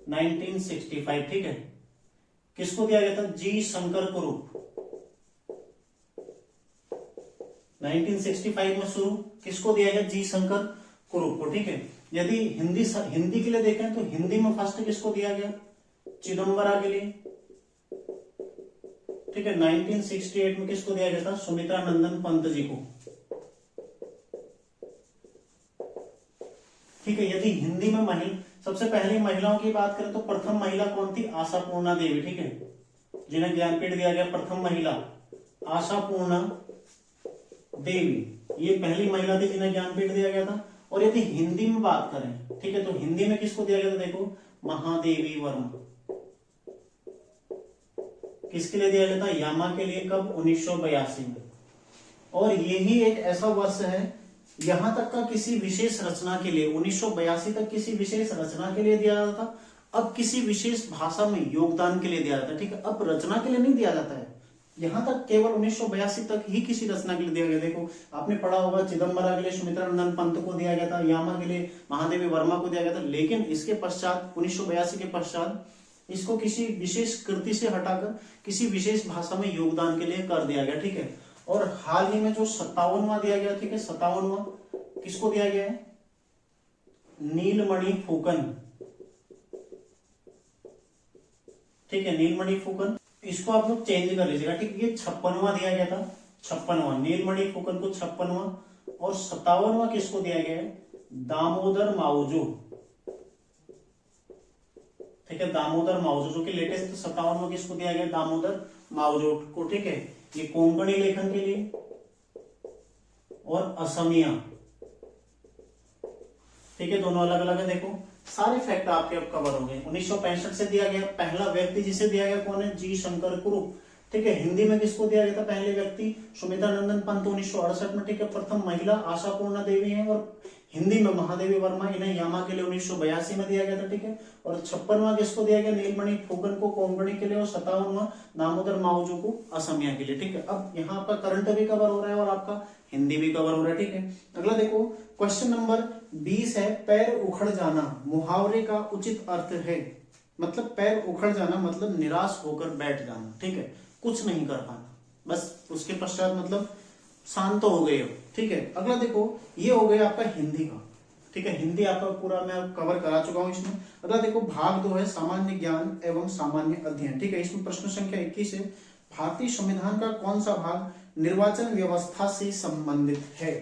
1965, ठीक है, किसको दिया गया था, जी शंकर कुरूप, 1965 में शुरू, किसको दिया गया, जी शंकर कुरूप को, ठीक है। यदि हिंदी के लिए देखें तो हिंदी में फर्स्ट किसको दिया गया, चिदम्बरा के लिए, ठीक है, 1968 में किसको दिया गया था, सुमित्रा नंदन पंत जी को, ठीक है। यदि हिंदी में सबसे पहले महिलाओं की बात करें तो प्रथम महिला कौन थी, आशापूर्णा देवी, ठीक है, जिन्हें ज्ञानपीठ दिया गया, प्रथम महिला आशापूर्णा देवी, ये पहली महिला थी जिन्हें ज्ञानपीठ दिया गया था। और यदि हिंदी में बात करें, ठीक है, तो हिंदी में किसको दिया गया था, देखो महादेवी वर्मा, किसके लिए दिया गया था, यामा के लिए, कब, 1982 में। और यही एक ऐसा वर्ष है, यहां तक का किसी विशेष रचना के लिए 1982 तक किसी विशेष रचना के लिए दिया जाता था, अब किसी विशेष भाषा में योगदान के लिए दिया जाता है, ठीक है, अब रचना के लिए नहीं दिया जाता है, यहां तक केवल 1982 तक ही किसी रचना के लिए दिया गया। देखो आपने पढ़ा होगा, चिदम्बरा के लिए सुमित्रा नंदन पंत को दिया गया था, यामा के लिए महादेवी वर्मा को दिया गया था, लेकिन इसके पश्चात 1982 के पश्चात इसको किसी विशेष कृति से हटाकर किसी विशेष भाषा में योगदान के लिए कर दिया गया, ठीक है। और हाल ही में जो 57वां दिया गया, ठीक है, 57वां किसको दिया गया है, नीलमणि फुकन, ठीक है, नीलमणि फुकन, इसको आप लोग चेंज कर लीजिएगा, ठीक है, ये 56वां दिया गया था, 56वां नीलमणि फुकन को 56वां, और 57वां किसको दिया गया है, दामोदर माउजो, ठीक है, दामोदर माउजो, जो कि लेटेस्ट 57वां किसको दिया गया, दामोदर माउजो को, ठीक है, ये कोंकणी लेखन के लिए और असमिया, ठीक है, दोनों अलग अलग है। देखो सारे फैक्ट आपके अब कवर हो गए। 1965 से दिया गया, पहला व्यक्ति जिसे दिया गया कौन है, जी शंकर कुरूप, ठीक है। हिंदी में किसको दिया गया था, पहले व्यक्ति सुमित्रा नंदन पंत 1968 में, ठीक है। प्रथम महिला आशापूर्णा देवी है, और हिंदी में महादेवी वर्मा, इन्हें यामा के लिए 1982 में दिया गया था, ठीक है। और 56वां किसको दिया गया, नीलमणि फुकन को कोंकणी के लिए, और 57वां दामोदर माउजो को असमिया के लिए, ठीक है। अब यहाँ आपका करंट भी कवर हो रहा है और आपका हिंदी भी कवर हो रहा है, ठीक है। अगला देखो क्वेश्चन नंबर 20 है, पैर उखड़ जाना मुहावरे का उचित अर्थ है, मतलब पैर उखड़ जाना मतलब निराश होकर बैठ जाना, ठीक है, कुछ नहीं कर पाना, बस उसके पश्चात मतलब शांत हो गए हो, ठीक है। अगला देखो ये हो गया आपका हिंदी का, ठीक है, हिंदी आपका पूरा मैं कवर करा चुका हूं इसमें। अगला देखो भाग 2 है, सामान्य ज्ञान एवं सामान्य अध्ययन, ठीक है। इसमें प्रश्न संख्या 21 है, भारतीय संविधान का कौन सा भाग निर्वाचन व्यवस्था से संबंधित है,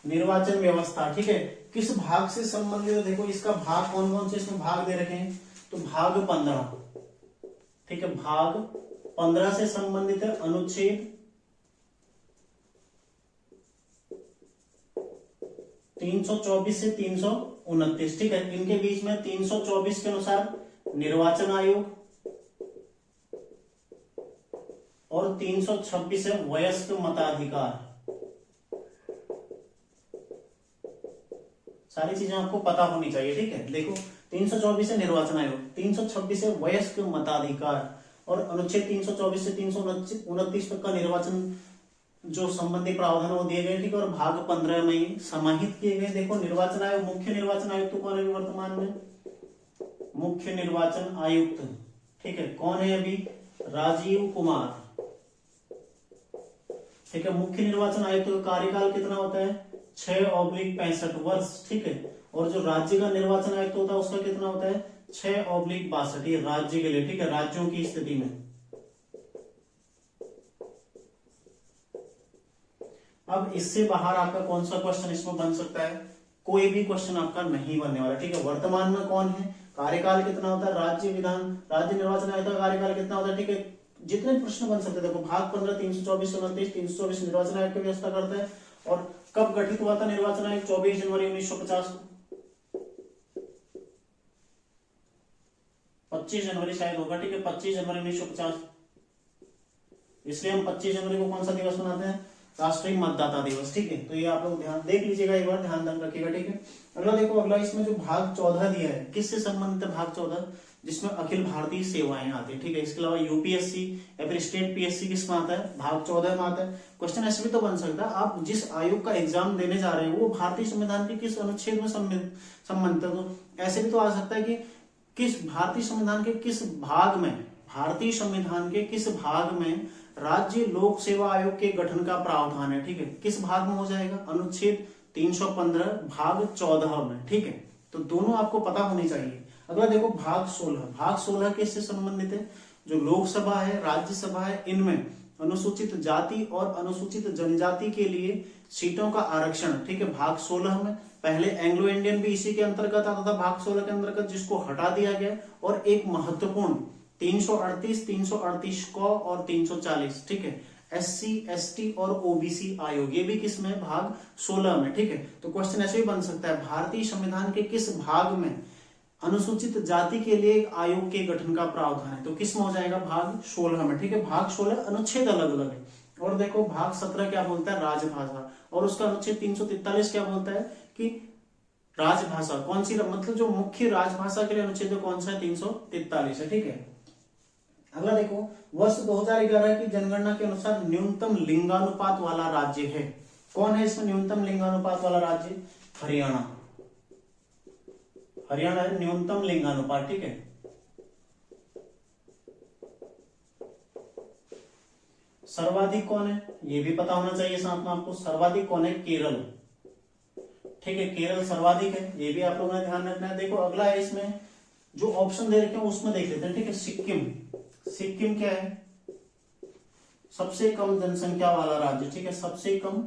निर्वाचन व्यवस्था, ठीक है, किस भाग से संबंधित है, देखो इसका भाग कौन कौन से इसमें भाग दे रखे हैं, तो भाग 15, ठीक है, भाग 15 से संबंधित है, अनुच्छेद 324 से 329, ठीक है। इनके बीच में 324 के अनुसार निर्वाचन आयोग और 326 है वयस्क मताधिकार। सारी चीजें आपको पता होनी चाहिए, ठीक है। देखो 324 है निर्वाचन आयोग, 326 है वयस्क मताधिकार और अनुच्छेद 324 से 329 तक का निर्वाचन जो संबंधी प्रावधान वो दिए गए, ठीक है। और भाग 15 में समाहित किए गए। देखो निर्वाचन आयोग, मुख्य निर्वाचन आयुक्त तो कौन है वर्तमान में? मुख्य निर्वाचन आयुक्त, ठीक है। कौन है अभी? राजीव कुमार, ठीक है। मुख्य निर्वाचन आयुक्त का कार्यकाल कितना होता है? 6/65 वर्ष, ठीक है। और जो राज्य का निर्वाचन आयुक्त होता है उसका कितना होता है? 6/62, ये राज्य के लिए, ठीक है, राज्यों की स्थिति में। अब इससे बाहर आपका कौन सा क्वेश्चन इसमें बन सकता है? कोई भी क्वेश्चन आपका नहीं बनने वाला, ठीक है। वर्तमान में कौन है? कार्यकाल कितना होता है? राज्य निर्वाचन आयोग का कार्यकाल कितना होता है, ठीक है। जितने प्रश्न बन सकते हैं, देखो भाग 15, 324 से 29, 324 निर्वाचन आयोग की व्यवस्था करता है। और कब गठित हुआ था निर्वाचन आयोग? 24 जनवरी 1950 को। 25 जनवरी शायद होगा, ठीक है, 25 जनवरी 1950। इसलिए हम 25 जनवरी को कौन सा दिवस मनाते हैं? राष्ट्रीय मतदाता दिवस, ठीक है। तो ये आप लोग ध्यान देख लीजिएगा, एक बार ध्यान रखिएगा, ठीक है। अगला देखो, अगला इसमें जो भाग 14 दिया है, किससे संबंधित है भाग 14? जिसमें अखिल भारतीय सेवाएं आती है, ठीक है। इसके अलावा यूपीएससी या फिर स्टेट पीएससी किसमें आता है? भाग 14 में आता है। क्वेश्चन ऐसे भी तो बन सकता है, आप जिस आयोग का एग्जाम देने जा रहे हैं वो भारतीय संविधान के किस अनुच्छेद में संबंधित है? तो ऐसे भी तो आ सकता है कि किस भारतीय संविधान के किस भाग में, भारतीय संविधान के किस भाग में राज्य लोक सेवा आयोग के गठन का प्रावधान है, ठीक है। किस भाग में हो जाएगा? अनुच्छेद 315 भाग 14 में, ठीक है। तो दोनों आपको पता होनी चाहिए। अगला देखो भाग 16, भाग 16 किससे संबंधित है? जो लोकसभा है, राज्यसभा है, इनमें अनुसूचित जाति और अनुसूचित जनजाति के लिए सीटों का आरक्षण, ठीक है। भाग 16 में पहले एंग्लो इंडियन भी इसी के अंतर्गत आता था, भाग 16 के अंतर्गत, जिसको हटा दिया गया। और एक महत्वपूर्ण 338, 338 क और 340, ठीक है, SC, ST और OBC आयोग, ये भी किस में? भाग 16 में, ठीक है। तो क्वेश्चन ऐसे ही बन सकता है, भारतीय संविधान के किस भाग में अनुसूचित जाति के लिए एक आयोग के गठन का प्रावधान है? तो किस में हो जाएगा? भाग 16 में, ठीक है। भाग 16 अनुच्छेद अलग अलग है। और देखो भाग 17 क्या बोलता है? राजभाषा। और उसका अनुच्छेद 343 क्या बोलता है? कि राजभाषा कौन सी, मतलब जो मुख्य राजभाषा के लिए अनुच्छेद कौन सा है? 343 है, ठीक है। अगला देखो, वर्ष 2011 की जनगणना के अनुसार न्यूनतम लिंगानुपात वाला राज्य है कौन है? इसमें न्यूनतम लिंगानुपात वाला राज्य हरियाणा। हरियाणा है न्यूनतम लिंगानुपात, ठीक है। सर्वाधिक कौन है? ये भी पता होना चाहिए साथ में आपको। सर्वाधिक कौन है? केरल, ठीक है। केरल सर्वाधिक है, ये भी आप लोगों ने ध्यान रखना है। देखो अगला है, इसमें जो ऑप्शन दे रखे हैं उसमें देख लेते हैं, ठीक है। सिक्किम, सिक्किम क्या है? सबसे कम जनसंख्या वाला राज्य, ठीक है, सबसे कम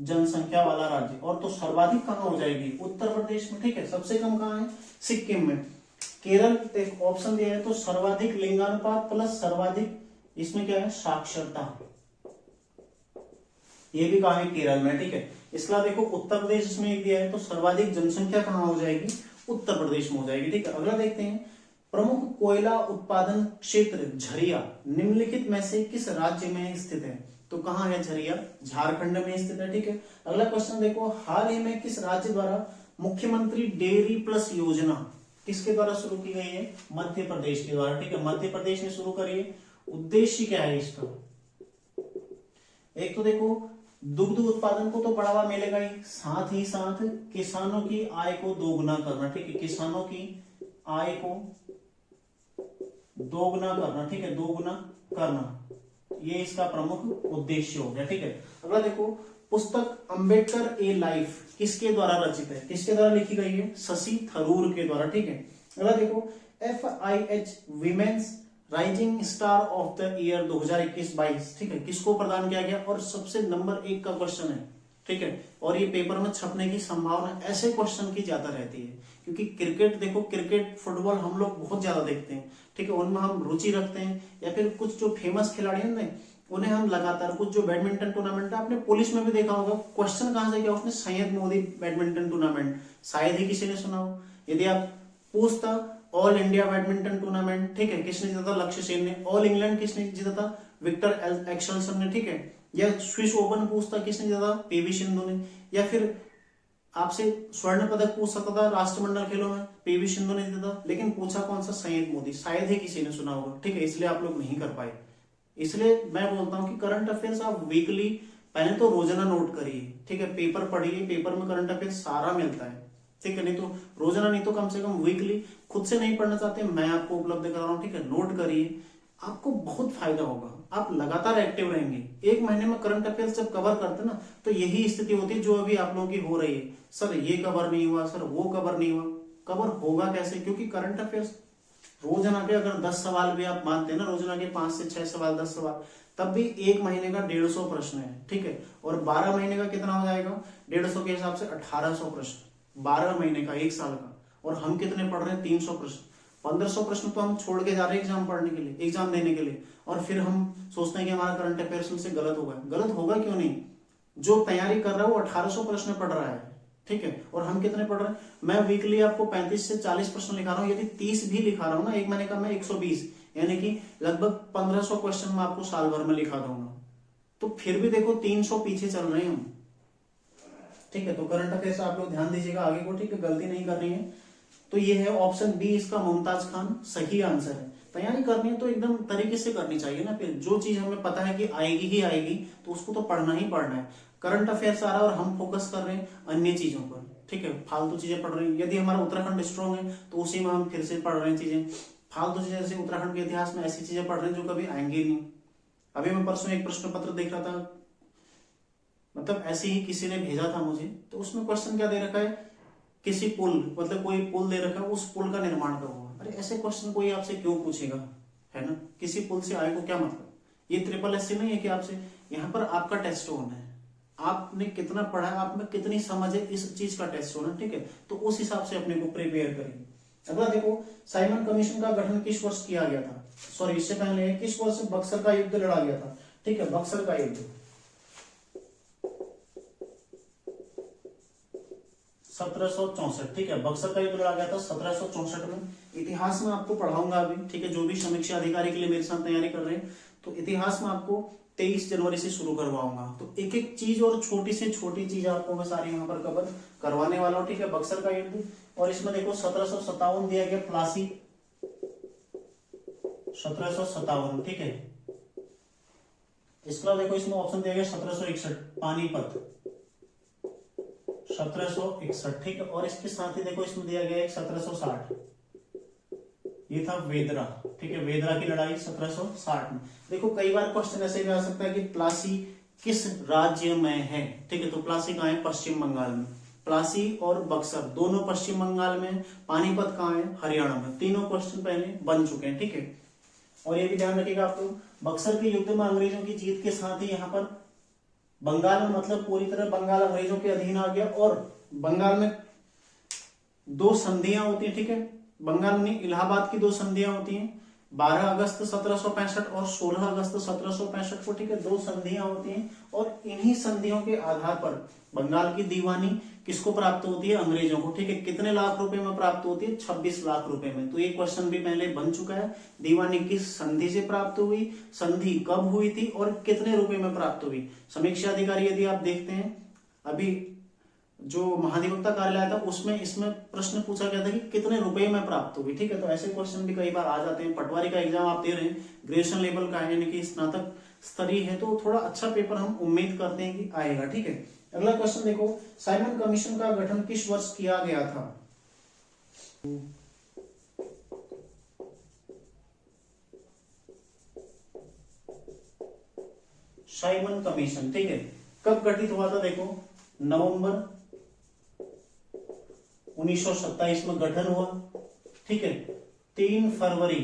जनसंख्या वाला राज्य। और तो सर्वाधिक कहां हो जाएगी? उत्तर प्रदेश में, ठीक है। सबसे कम कहां है? सिक्किम में। केरल एक ऑप्शन दिया है, तो सर्वाधिक लिंगानुपात प्लस सर्वाधिक, इसमें क्या है? साक्षरता, ये भी कहा है केरल में, ठीक है। इसका देखो उत्तर प्रदेश इसमें एक दिया है, तो सर्वाधिक जनसंख्या कहां हो जाएगी? उत्तर प्रदेश में हो जाएगी, ठीक है। अगला देखते हैं, प्रमुख कोयला उत्पादन क्षेत्र झरिया निम्नलिखित में से किस राज्य में स्थित है? तो कहां है झरिया? झारखंड में स्थित है, ठीक है। अगला क्वेश्चन देखो, हाल ही में किस राज्य द्वारा मुख्यमंत्री डेयरी प्लस योजना किसके द्वारा शुरू की गई है? मध्य प्रदेश के द्वारा, ठीक है। मध्य प्रदेश ने शुरू करी है। उद्देश्य क्या है इसका? एक तो देखो दुग्ध उत्पादन को तो बढ़ावा मिलेगा ही, साथ ही साथ किसानों की आय को दोगुना करना, ठीक है। किसानों की आय को दोगुना करना, ठीक है, दोगुना करना, ये इसका प्रमुख उद्देश्य हो गया, ठीक है। अगला देखो, पुस्तक अंबेडकर ए लाइफ किसके द्वारा रचित है? किसके द्वारा लिखी गई है? शशि थरूर के द्वारा, ठीक है। अगला देखो, FIH women's rising star of the year 2021-22, ठीक है, किसको प्रदान किया गया? और सबसे नंबर 1 का क्वेश्चन है, ठीक है। और ये पेपर में छपने की संभावना ऐसे क्वेश्चन की ज्यादा रहती है, क्योंकि क्रिकेट देखो, क्रिकेट फुटबॉल हम लोग बहुत ज्यादा देखते हैं, ठीक है, उनमें हम रुचि रखते हैं, या फिर कुछ जो फेमस खिलाड़ी हैं उन्हें हम लगातार, कुछ जो बैडमिंटन टूर्नामेंट है, आपने पुलिस में भी देखा होगा, क्वेश्चन कहां से किया उसने, सैयद मोदी बैडमिंटन टूर्नामेंट, शायद ही किसी ने सुना हो। यदि आप पूछता ऑल इंडिया बैडमिंटन टूर्नामेंट, ठीक है, किसने जीता था, लक्ष्य सेन ने। ऑल इंग्लैंड किसने जीता था, विक्टर एक्सेल्सन ने, ठीक है। या स्विस ओपन पूछता किसने जीता था, पीवी सिंधु ने। या फिर आपसे स्वर्ण पदक पूछ सकता था राष्ट्रमंडल खेलों में, पीवी सिंधु ने जीता था, लेकिन पूछा कौन सा, सैयद मोदी, शायद ही किसी ने सुना होगा, ठीक है, इसलिए आप लोग नहीं कर पाए। इसलिए मैं बोलता हूं कि करंट अफेयर्स आप वीकली, पहले तो रोजाना नोट करिए, ठीक है, पेपर पढ़िए, पेपर में करंट अफेयर्स सारा मिलता है, ठीक है, नहीं तो रोजाना, नहीं तो कम से कम वीकली। खुद से नहीं पढ़ना चाहते, मैं आपको उपलब्ध करा रहा हूं, ठीक है, नोट करिए, आपको बहुत फायदा होगा, आप लगातार एक्टिव रहेंगे। एक महीने में करंट अफेयर्स जब कवर करते ना, तो यही स्थिति होती है जो अभी आप लोगों की हो रही है, सर ये कवर नहीं हुआ, सर वो कवर नहीं हुआ। कवर होगा कैसे, क्योंकि करंट अफेयर्स रोजाना के अगर 10 सवाल भी आप मानते हैं ना, रोजाना के 5 से 6 सवाल, 10 सवाल, तब भी एक महीने का 150 प्रश्न है, ठीक है, और 12 महीने का कितना हो जाएगा, 150 के हिसाब से 1800 प्रश्न, 12 महीने का, एक साल का। और हम कितने पढ़ रहे हैं, 300 प्रश्न, 1500 प्रश्न तो हम छोड़ के जा रहे हैं एग्जाम पढ़ने के लिए, एग्जाम देने के लिए, और फिर हम सोचते हैं कि हमारा करंट अफेयर्स से गलत होगा। गलत होगा क्यों नहीं, जो तैयारी कर रहा है वो 1800 प्रश्न पढ़ रहा है, ठीक है, और हम कितने पढ़ रहे हैं, मैं वीकली आपको 35 से 40 प्रश्न लिखा रहा हूं, यदि 30 भी लिखा रहा हूं ना एक महीने का, मैं 120, यानी कि लगभग 1500 क्वेश्चन मैं आपको साल भर में लिखा दूंगा। तो फिर भी देखो 300 पीछे चल रहे हैं हम, ठीक है। तो करंट अफेयर्स आप लोग ध्यान दीजिएगा आगे को, ठीक है, गलती नहीं करनी है। तो ये है ऑप्शन बी, इसका मुमताज खान सही आंसर है। तैयारी करनी है तो एकदम तरीके से करनी चाहिए ना, फिर जो चीज हमें पता है कि आएगी ही आएगी, तो उसको तो पढ़ना ही पढ़ना है। करंट अफेयर्स आ रहा है और हम फोकस कर रहे हैं अन्य चीजों पर, ठीक है, फालतू चीजें पढ़ रहे हैं। यदि हमारा उत्तराखंड स्ट्रॉन्ग है तो उसी में हम फिर से पढ़ रहे हैं चीजें, फालतू चीजें, जैसे उत्तराखंड के इतिहास में ऐसी चीजें पढ़ रहे हैं जो कभी आएंगी नहीं। अभी मैं परसों एक प्रश्न पत्र देख रहा था, मतलब ऐसे ही किसी ने भेजा था मुझे, तो उसमें क्वेश्चन क्या दे रखा है, किसी पुल, मतलब कोई पुल दे रखा है, उस पुल का निर्माण कब हुआ। अरे ऐसे क्वेश्चन कोई आपसे क्यों पूछेगा, है ना, किसी पुल से आए को क्या मतलब। ये SSS नहीं है कि आपसे, यहाँ पर आपका टेस्ट होना है, आपने कितना पढ़ा है, आप में कितनी समझ है, इस चीज का टेस्ट होना, ठीक है। तो उस हिसाब से अपने को प्रिपेयर करिए। अगला देखो, साइमन कमीशन का गठन किस वर्ष किया गया था, सॉरी इससे पहले किस वर्ष बक्सर का युद्ध लड़ा गया था, ठीक है, बक्सर का युद्ध 1764, ठीक है, बक्सर का युद्ध लड़ा गया था 1764 में। इतिहास में आपको पढ़ाऊंगा अभी, ठीक है, जो भी समीक्षा अधिकारी के लिए मेरे साथ तैयारी कर रहे हैं, तो इतिहास में आपको 23 जनवरी से शुरू करवाऊंगा। तो एक एक चीज और छोटी से छोटी चीज आपको मैं सारी यहाँ पर कवर करवाने वाला हूँ, ठीक है। बक्सर का युद्ध, और इसमें देखो 1757 दिया गया, प्लासी 1757, ठीक है। इसके अलावा देखो इसमें ऑप्शन दिया गया 1761 पानीपत 1761, ठीक है। और इसके साथ ही देखो इसमें दिया गया 1760, ये था वेदरा, ठीक है, वेदरा की लड़ाई 1760 में। देखो कई बार क्वेश्चन ऐसे भी आ सकता है कि प्लासी किस राज्य में है, ठीक है, तो प्लासी कहाँ है, पश्चिम बंगाल में। प्लासी और बक्सर दोनों पश्चिम बंगाल में, पानीपत कहाँ है, हरियाणा में। तीनों क्वेश्चन पहले बन चुके हैं, ठीक है। और ये भी ध्यान रखिएगा आप लोग, बक्सर के युद्ध में अंग्रेजों की जीत के साथ ही यहाँ पर बंगाल में, मतलब पूरी तरह बंगाल अंग्रेजों के अधीन आ गया। और बंगाल में 2 संधियां होती है, ठीक है, बंगाल में इलाहाबाद की 2 संधियां होती हैं, 12 अगस्त 1765 और 16 अगस्त 1765 को, ठीक है, 2 संधियां होती हैं। और इन्हीं संधियों के आधार पर बंगाल की दीवानी किसको प्राप्त होती है, अंग्रेजों को, ठीक है। कितने लाख रुपए में प्राप्त होती है, 26 लाख रुपए में। तो ये क्वेश्चन भी पहले बन चुका है, दीवानी किस संधि से प्राप्त हुई, संधि कब हुई थी और कितने रुपए में प्राप्त हुई। समीक्षा अधिकारी यदि आप देखते हैं, अभी जो महाधिवक्ता कार्यालय था उसमें इसमें प्रश्न पूछा गया था कि कितने रुपए में प्राप्त हुई, ठीक है। तो ऐसे क्वेश्चन भी कई बार आ जाते हैं। पटवारी का एग्जाम आप दे रहे हैं, ग्रेजुएशन लेवल का है, यानी कि स्नातक स्तरीय है, तो थोड़ा अच्छा पेपर हम उम्मीद करते हैं कि आएगा, ठीक है। अगला क्वेश्चन देखो, साइमन कमीशन का गठन किस वर्ष किया गया था। साइमन कमीशन, ठीक है, कब गठित हुआ था, देखो नवंबर 1927 में गठन हुआ, ठीक है। 3 फरवरी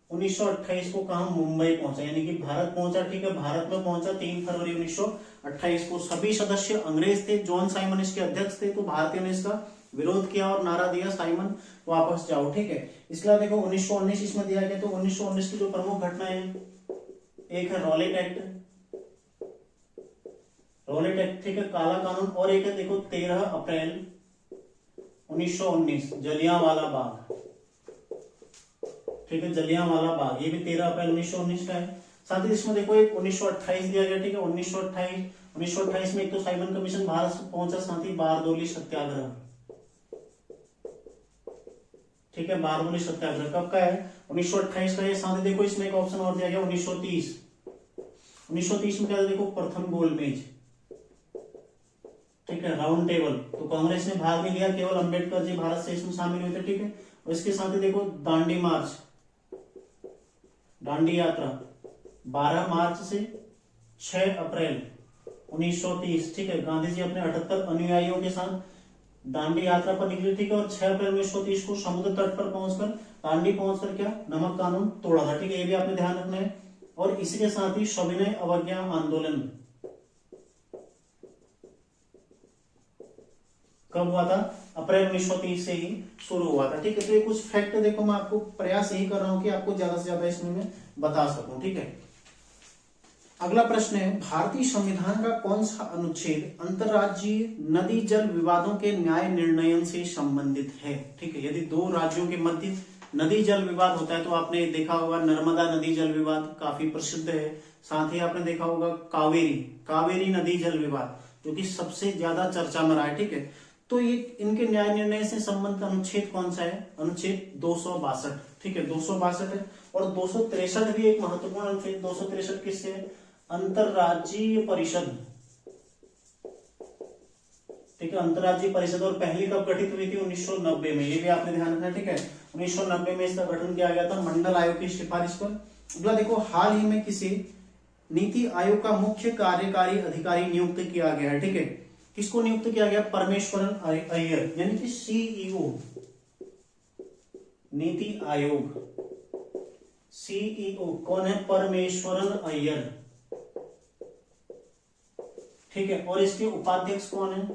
1928 को कहा, मुंबई पहुंचा, यानी कि भारत पहुंचा, ठीक है, भारत में पहुंचा 3 फरवरी 1928 को। सभी सदस्य अंग्रेज थे, जॉन साइमन इसके अध्यक्ष थे, तो भारतीयों ने इसका विरोध किया और नारा दिया साइमन वापस जाओ, ठीक है। इसके अलावा देखो 1919 इसमें दिया गया, तो 1919 की जो प्रमुख घटनाएं, एक है रॉलेट एक्ट, ठीक है, काला कानून, और एक है देखो 13 अप्रैल 1919 जलियांवाला बाग, ठीक है, जलियांवाला बाग, ये भी 13 अप्रैल 1919 का है। साथ ही इसमें देखो एक 1928 दिया गया, ठीक है, 1928 में एक तो साइमन कमीशन भारत पहुंचा, साथ ही बारदोली सत्याग्रह, ठीक है, बारदोली सत्याग्रह कब का है, 1928 का है। साथ ही देखो इसमें एक ऑप्शन और दिया गया 1930 में क्या था, देखो प्रथम गोलमेज, ठीक है, राउंड टेबल, तो कांग्रेस ने भाग नहीं लिया, केवल अंबेडकर जी भारत से इसमें शामिल हुए थे, ठीक है। और इसके साथ ही देखो दांडी मार्च, दांडी यात्रा 12 मार्च से 6 अप्रैल 1930, ठीक है, गांधी जी अपने 78 अनुयायियों के साथ दांडी यात्रा पर निकले, ठीक है, और 6 अप्रैल 1930 को समुद्र तट पर पहुंचकर, दांडी पहुंचकर क्या नमक कानून तोड़ा था, ठीक है, ये भी आपने ध्यान रखना है। और इसके साथ ही सविनय अवज्ञा आंदोलन कब हुआ था, अप्रैल 1930 से ही शुरू हुआ था, ठीक है। तो ये कुछ फैक्ट देखो, मैं आपको प्रयास यही कर रहा हूं कि आपको ज्यादा से ज्यादा इसमें मैं बता सकूं, ठीक है। अगला प्रश्न है, भारतीय संविधान का कौन सा अनुच्छेद अंतरराज्यीय नदी जल विवादों के न्याय निर्णयन से संबंधित है, ठीक है। यदि दो राज्यों के मध्य नदी जल विवाद होता है, तो आपने देखा होगा नर्मदा नदी जल विवाद काफी प्रसिद्ध है, साथ ही आपने देखा होगा कावेरी नदी जल विवाद, जो कि सबसे ज्यादा चर्चा में रहा है, ठीक है। तो ये इनके न्याय निर्णय से संबंधित अनुच्छेद कौन सा है, अनुच्छेद 262, ठीक है, 262 है। और 263 भी एक महत्वपूर्ण अनुच्छेद, 263 किससे, अंतरराज्यीय परिषद, ठीक है, अंतरराज्यीय परिषद, और पहली कब गठित हुई थी, 1990 में, ये भी आपने ध्यान रखना, ठीक है, 1990 में इसका गठन किया गया था मंडल आयोग की सिफारिश पर। अगला देखो, हाल ही में किसी नीति आयोग का मुख्य कार्यकारी अधिकारी नियुक्त किया गया है, ठीक है, किसको नियुक्त किया गया, परमेश्वरन अय्यर, यानी कि सीईओ, नीति आयोग सीईओ कौन है, परमेश्वरन अय्यर, ठीक है। और इसके उपाध्यक्ष कौन है,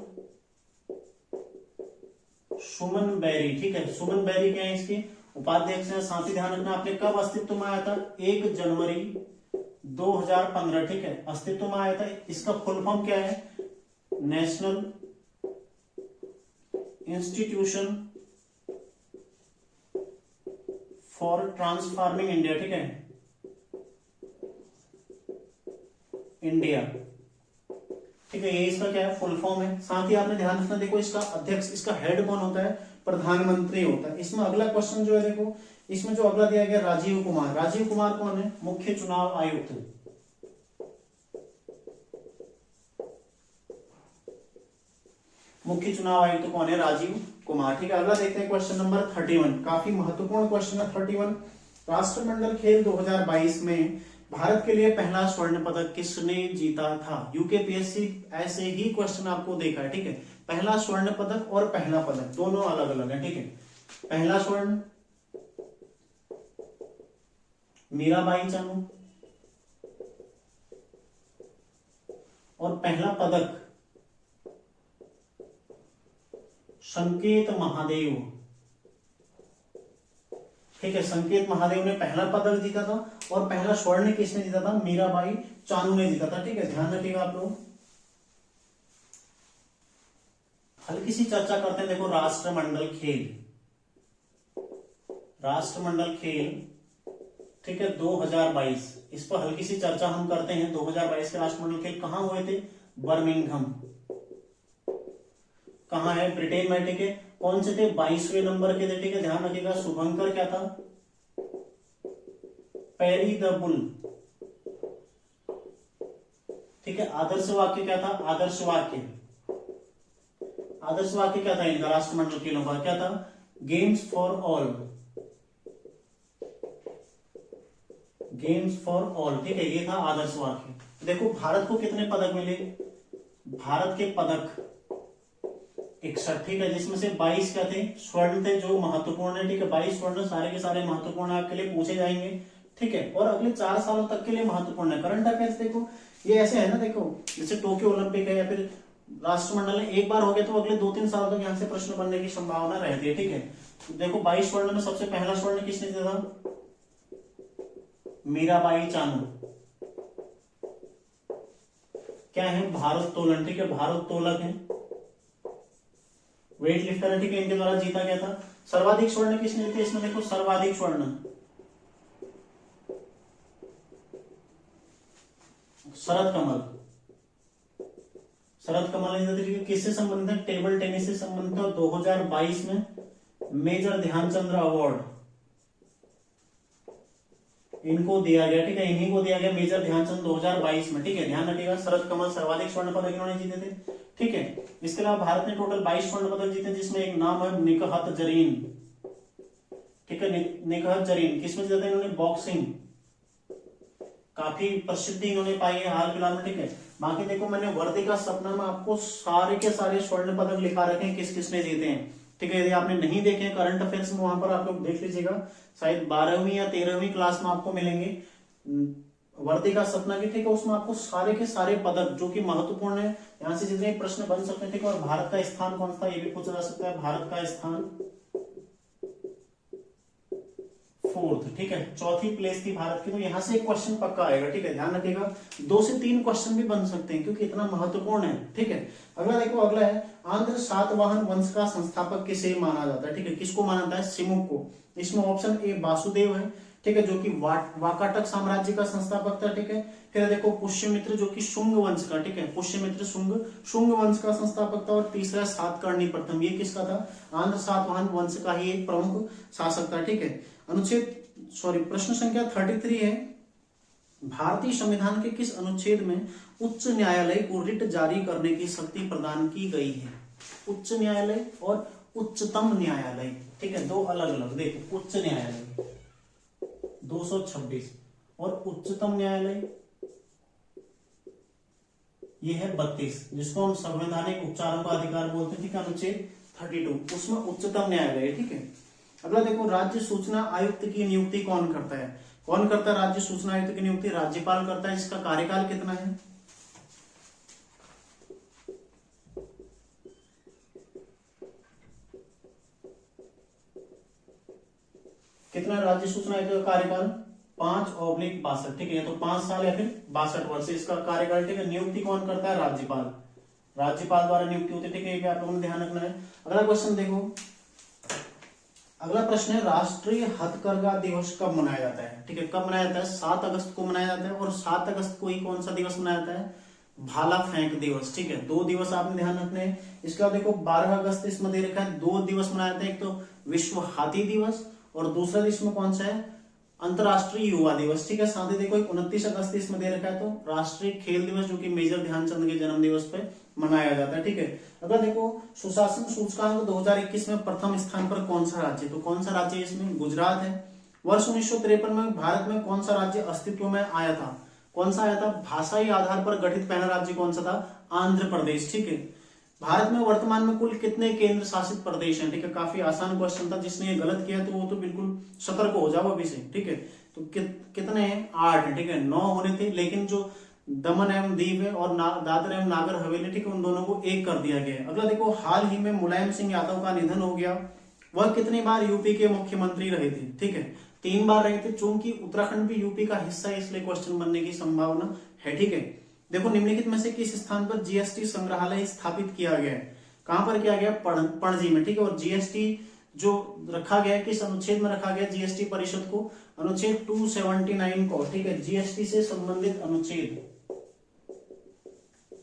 सुमन बेरी, ठीक है, सुमन बेरी क्या है इसके उपाध्यक्ष है। साथ ही ध्यान रखना, आपने कब अस्तित्व में आया था, 1 जनवरी 2015, ठीक है, अस्तित्व में आया था। इसका फुल फॉर्म क्या है, national institution for transforming India, ठीक है, इंडिया, ठीक है, ये इसका क्या है, फुल फॉर्म है। साथ ही आपने ध्यान रखना, देखो इसका अध्यक्ष, इसका हेड कौन होता है, प्रधानमंत्री होता है। इसमें अगला क्वेश्चन जो है, देखो इसमें जो अगला दिया गया राजीव कुमार कौन है, मुख्य चुनाव आयुक्त, मुख्य चुनाव आयुक्त कौन है, राजीव कुमार, ठीक है। अगला देखते हैं क्वेश्चन नंबर 31, काफी महत्वपूर्ण क्वेश्चन है 31। राष्ट्रमंडल खेल 2022 में भारत के लिए पहला स्वर्ण पदक किसने जीता था, यूकेपीएससी ऐसे ही क्वेश्चन आपको देखा है, ठीक है। पहला स्वर्ण पदक और पहला पदक दोनों अलग अलग है, ठीक है। पहला स्वर्ण मीराबाई चानू, और पहला पदक संकेत महादेव, ठीक है, संकेत महादेव ने पहला पदक जीता था, और पहला स्वर्ण किसने जीता था, मीराबाई चानू ने जीता था, ठीक है, ध्यान रखिएगा आप लोग। हल्की सी चर्चा करते हैं, देखो राष्ट्रमंडल खेल, ठीक है, 2022, इस पर हल्की सी चर्चा हम करते हैं। 2022 के राष्ट्रमंडल खेल कहां हुए थे, बर्मिंघम, कहां है, ब्रिटेन में, ठीक है। कौन से थे, 22वें नंबर के थे, ठीक है, ध्यान रखिएगा। शुभंकर क्या था, पेरी द बुल, ठीक है। आदर्श वाक्य क्या था, आदर्श वाक्य क्या था इनका, राष्ट्रमंडल खेलों का क्या था, गेम्स फॉर ऑल, ठीक है, ये था आदर्श वाक्य। देखो भारत को कितने पदक मिले, भारत के पदक 61, ठीक है, जिसमें से 22 क्या थे, स्वर्ण थे, जो महत्वपूर्ण है, ठीक है। 22 स्वर्ण सारे के सारे महत्वपूर्ण आपके लिए पूछे जाएंगे, ठीक है, और अगले 4 सालों तक के लिए महत्वपूर्ण है। करंट अफेयर्स देखो ये ऐसे है ना, देखो जैसे टोक्यो ओलंपिक है, या फिर राष्ट्रमंडल में एक बार हो गया तो अगले 2-3 सालों तक यहाँ से प्रश्न बनने की संभावना रहती है। ठीक है, तो देखो 22 स्वर्ण में सबसे पहला स्वर्ण किसने दिया था? मीराबाई चानू। क्या है? भारोत्तोलन। ठीक है, भारोत्तोलक है, वेट लिफ्टर है। ठीक है, इनके द्वारा जीता गया था। सर्वाधिक स्वर्ण किसने जीते? इसमें देखो सर्वाधिक स्वर्ण शरद कमल। शरद कमल ने किससे संबंधित है? टेबल टेनिस से संबंधित है। 2022 में मेजर ध्यानचंद्र अवार्ड इनको दिया गया। ठीक है, इन्हीं को दिया गया मेजर ध्यानचंद 2022 में। ठीक है, ध्यान रखिएगा, शरद कमल सर्वाधिक स्वर्ण पदक इन्होंने जीते थे। ठीक है, इसके अलावा भारत ने टोटल 22 स्वर्ण पदक जीते, जिसमें एक नाम है निकहत जरीन। ठीक है, निकहत जरीन किसमें जीता था इन्होंने? बॉक्सिंग। काफी प्रसिद्धि इन्होंने पाई है हाल फिलहाल में। ठीक है, बाकी देखो मैंने वर्दी का सपना में आपको सारे के सारे स्वर्ण पदक लिखा रखे हैं किस किसने जीते हैं। ठीक है, यदि आपने नहीं देखे करंट अफेयर्स में, वहां पर आप लोग देख लीजिएगा, शायद 12वीं या 13वीं क्लास में आपको मिलेंगे वर्दी का सपना की। ठीक है, उसमें आपको सारे के सारे पदक जो कि महत्वपूर्ण है, यहाँ से जितने प्रश्न बन सकते हैं। ठीक है, और भारत का स्थान कौन सा, ये भी पूछा जा सकता है। भारत का स्थान 4th। ठीक है, चौथी प्लेस थी भारत की, तो यहां से एक क्वेश्चन पक्का आएगा। ठीक है, ध्यान रखिएगा, 2 से 3 क्वेश्चन भी बन सकते हैं क्योंकि इतना महत्वपूर्ण है। ठीक है, अगला देखो, अगला है आंध्र सातवाहन वंश का संस्थापक किसे माना जाता है? ठीक है, किसको माना जाता है? सिमुक को। इसमें ऑप्शन ए वासुदेव है। ठीक है, जो कि वाकाटक साम्राज्य का संस्थापक था। ठीक है, फिर देखो पुष्यमित्र जो कि शुंग वंश का। ठीक है, पुष्यमित्र शुंग वंश का संस्थापक था। और तीसरा सातकर्णी प्रथम, ये किसका था? आंध्र सातवाहन वंश का ही एक प्रमुख शासक था। ठीक है, प्रश्न संख्या 33 है, भारतीय संविधान के किस अनुच्छेद में उच्च न्यायालय को रिट जारी करने की शक्ति प्रदान की गई है? उच्च न्यायालय और उच्चतम न्यायालय। ठीक है, दो अलग अलग। देखो, उच्च न्यायालय 226 और उच्चतम न्यायालय ये है 32, जिसको हम संवैधानिक उपचारों का अधिकार बोलते हैं। ठीक है, अनुच्छेद 32, उसमें उच्चतम न्यायालय। ठीक है, अगला देखो, राज्य सूचना आयुक्त की नियुक्ति कौन करता है? कौन करता है राज्य सूचना आयुक्त की नियुक्ति? राज्यपाल करता है। इसका कार्यकाल कितना है? कितना राज्य सूचना आयुक्त का कार्यकाल? 5/62। ठीक है, तो 5 साल या फिर 62 वर्ष इसका कार्यकाल। ठीक है, नियुक्ति कौन करता है? राज्यपाल। राज्यपाल द्वारा नियुक्ति होती है। ठीक है, आप लोगों ने ध्यान रखना है। अगला क्वेश्चन देखो, अगला प्रश्न है, राष्ट्रीय हथकरघा दिवस कब मनाया जाता है? ठीक है, कब मनाया जाता है? 7 अगस्त को मनाया जाता है। और 7 अगस्त को ही कौन सा दिवस मनाया जाता है? भाला फेंक दिवस। ठीक है, 2 दिवस आपने ध्यान रखने हैं। इसके बाद देखो 12 अगस्त इसमें दे रखा है, 2 दिवस मनाया जाता है, एक तो विश्व हाथी दिवस और दूसरा इसमें कौन सा है? अंतरराष्ट्रीय युवा दिवस। ठीक है, साथ ही देखो 29 अगस्त इसमें दे रखा है, तो राष्ट्रीय खेल दिवस, जो कि मेजर ध्यानचंद के जन्म दिवस पे मनाया जाता है। ठीक है, अगर देखो सुशासन सूचकांक 2021 में प्रथम स्थान पर कौन सा राज्य? तो कौन सा राज्य इसमें? गुजरात है। वर्ष 1953 में भारत में कौन सा राज्य अस्तित्व में आया था? कौन सा आया था? भाषाई आधार पर गठित पहला राज्य कौन सा था? आंध्र प्रदेश। ठीक है, भारत में वर्तमान में कुल कितने केंद्र शासित प्रदेश हैं? ठीक है, काफी आसान क्वेश्चन था, जिसने ये गलत किया तो वो तो बिल्कुल सतर्क हो जाओ अभी से। ठीक है, तो कितने हैं? 8 है। ठीक है, 9 होने थे, लेकिन जो दमन एवं दीव है और दादर एवं नागर हवेली, ठीक है, उन दोनों को एक कर दिया गया है। अगला देखो, हाल ही में मुलायम सिंह यादव का निधन हो गया। वह कितनी बार यूपी के मुख्यमंत्री रहे थे? ठीक है, 3 बार रहे थे। चूंकि उत्तराखंड भी यूपी का हिस्सा है, इसलिए क्वेश्चन बनने की संभावना है। ठीक है, देखो निम्नलिखित में से किस स्थान पर जीएसटी संग्रहालय स्थापित किया गया है? कहां पर किया गया? पणजी में। ठीक है, और जीएसटी जो रखा गया है, किस अनुच्छेद में रखा गया जीएसटी परिषद को? अनुच्छेद 279 को। ठीक है, जीएसटी से संबंधित अनुच्छेद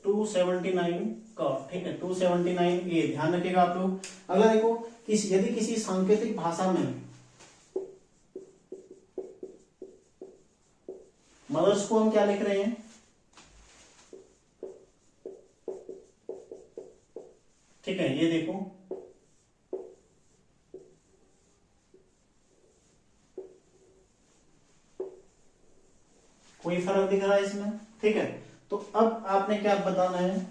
279 का। ठीक है, 279A, ध्यान रखिएगा आप लोग। अगला देखो, यदि किसी सांकेतिक भाषा में मदर्स को हम क्या लिख रहे हैं? ठीक है, ये देखो, कोई फर्क दिख रहा है इसमें? ठीक है, तो अब आपने क्या बताना है?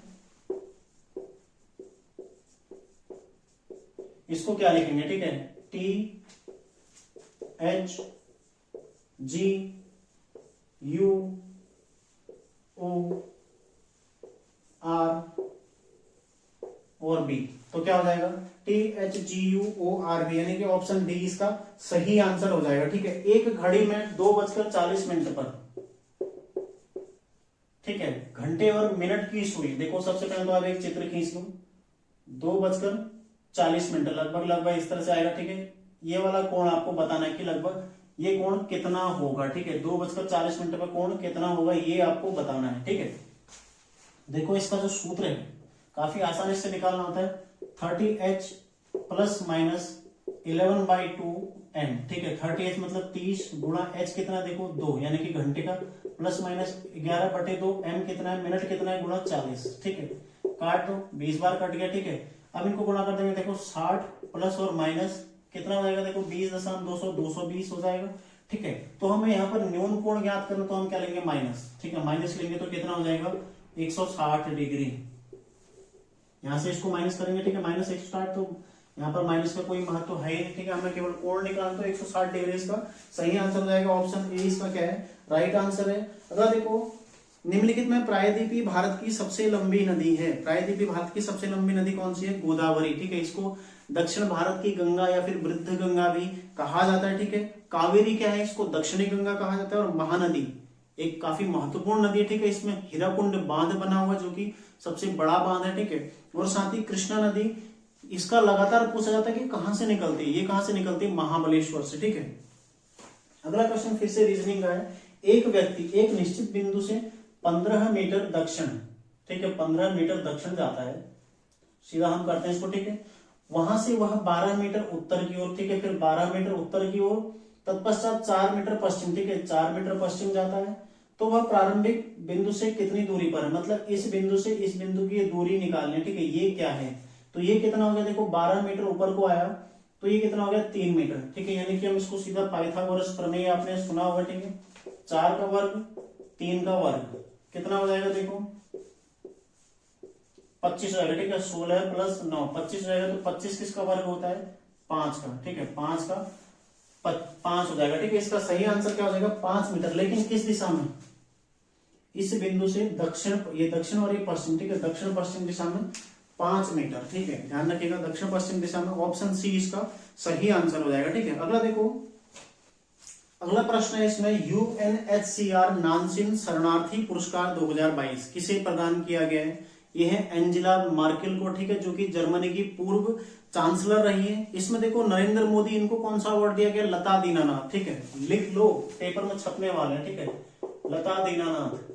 इसको क्या लिखेंगे? ठीक है, THGUOR तो क्या हो जाएगा THGUORB, यानी कि ऑप्शन डी इसका सही आंसर हो जाएगा। ठीक है, एक घड़ी में 2:40 पर, ठीक है, घंटे और मिनट की सुई। देखो सबसे पहले तो आप एक चित्र खींच लो, 2:40 लगभग इस तरह से आएगा। ठीक है, ये वाला कोण आपको बताना है कि लगभग ये कोण कितना होगा। ठीक है, 2:40 पर कोण कितना होगा ये आपको बताना है। ठीक है, देखो इसका जो सूत्र है काफी आसानी से निकालना होता है, 30H प्लस माइनस 11/2m। ठीक है, 30H मतलब 30 गुणा H कितना देखो 2, यानी कि घंटे का, प्लस माइनस 11/2, m कितना है, मिनट कितना है, गुणा 40। ठीक है, काट दो, 20 बार कट गया। ठीक है, अब इनको गुणा कर देंगे, देखो 60 प्लस और माइनस कितना हो जाएगा, देखो 20.220 हो जाएगा। ठीक है, तो हमें यहाँ पर न्यून कोण ज्ञात करना, तो हम क्या लेंगे, माइनस। ठीक है, माइनस लेंगे तो कितना हो जाएगा, 160 डिग्री। यहां से इसको माइनस करेंगे। ठीक है, माइनस 160, तो यहाँ पर माइनस का कोई महत्व है ही नहीं। ठीक है, हमें केवल कोण निकालना, तो 160 डिग्री इसका सही आंसर हो जाएगा। ऑप्शन ए इसका क्या है, राइट आंसर है। अगर देखो निम्नलिखित में प्रायद्वीपीय भारत की सबसे लंबी नदी है, प्रायद्वीपीय भारत की सबसे लंबी नदी कौन सी है, गोदावरी। ठीक है, इसको दक्षिण भारत की गंगा या फिर वृद्ध गंगा भी कहा जाता है। ठीक है, कावेरी क्या है, इसको दक्षिणी गंगा कहा जाता है। और महानदी एक काफी महत्वपूर्ण नदी है। ठीक है, इसमें हीराकुंड बांध बना हुआ जो कि सबसे बड़ा बांध है। ठीक है, और साथ ही कृष्णा नदी, इसका लगातार पूछा जाता है कि कहां से निकलती है, ये कहां से निकलती है, महाबलेश्वर से। ठीक है, अगला क्वेश्चन फिर से रीजनिंग का है। एक व्यक्ति एक निश्चित बिंदु से 15 मीटर दक्षिण, ठीक है, 15 मीटर दक्षिण जाता है, सीधा हम करते हैं इसको। ठीक है, वहां से वह 12 मीटर उत्तर की ओर, ठीक है, फिर 12 मीटर उत्तर की ओर, तत्पश्चात 4 मीटर पश्चिम, ठीक है, 4 मीटर पश्चिम जाता है, तो वह प्रारंभिक बिंदु से कितनी दूरी पर है, मतलब इस बिंदु से इस बिंदु की दूरी निकालनी है। ठीक है, ये क्या है, तो ये कितना हो गया, देखो 12 मीटर ऊपर को आया, तो ये कितना हो गया, 3 मीटर। ठीक है, यानी कि हम इसको सीधा पाइथागोरस प्रमेय आपने सुना होगा। ठीक है, 4 का वर्ग 3 का वर्ग कितना हो जाएगा, देखो 25 रहेगा। ठीक है, 16 प्लस 9 25 रहेगा, तो 25 किसका वर्ग होता है, 5 का। ठीक है, 5 का 5 हो जाएगा। ठीक है, इसका सही आंसर क्या हो जाएगा, 5 मीटर। लेकिन किस दिशा में, इस बिंदु से दक्षिण, ये दक्षिण और ये पश्चिम। ठीक है, दक्षिण पश्चिम दिशा में 5 मीटर। ठीक है, ध्यान रखिएगा, दक्षिण पश्चिम दिशा में, ऑप्शन सी इसका सही आंसर हो जाएगा। ठीक है, अगला देखो, अगला प्रश्न है इसमें, UNHCR नानसिन शरणार्थी पुरस्कार 2022 किसे प्रदान किया गया है। यह है एंजेला मार्केल को। ठीक है, जो कि जर्मनी की पूर्व चांसलर रही है। इसमें देखो नरेंद्र मोदी, इनको कौन सा अवार्ड दिया गया, लता दीनानाथ। ठीक है, लिख लो, पेपर में छपने वाले हैं। ठीक है, लता दीनानाथ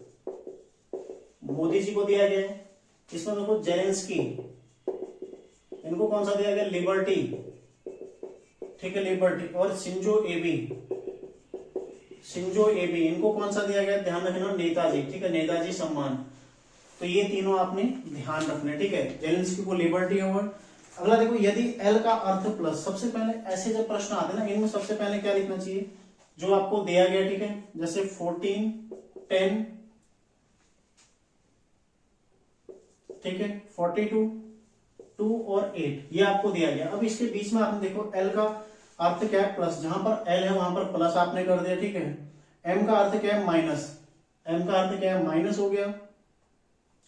मोदी जी को दिया गया है। इसमें देखो जेलेंस्की, इनको कौन सा दिया गया, लिबर्टी। ठीक है, लिबर्टी। और शिंजो एबी, इनको कौन सा दिया गया, ध्यान रखना, नेताजी। ठीक है, नेताजी सम्मान। तो ये तीनों आपने ध्यान रखना। ठीक है, जेलेंस्की को लिबर्टी अवार्ड। अगला देखो, यदि एल का अर्थ प्लस, सबसे पहले ऐसे जब प्रश्न आते हैं ना, इनमें सबसे पहले क्या लिखना चाहिए, जो आपको दिया गया। ठीक है, जैसे 14, 10, ठीक है, 42, 2 और 8, ये आपको दिया गया। अब इसके बीच में आपने देखो एल का अर्थ क्या है, प्लस, जहां पर एल है वहां पर प्लस आपने कर दिया। ठीक है, एम का अर्थ क्या है, माइनस, एम का अर्थ क्या है, माइनस हो गया।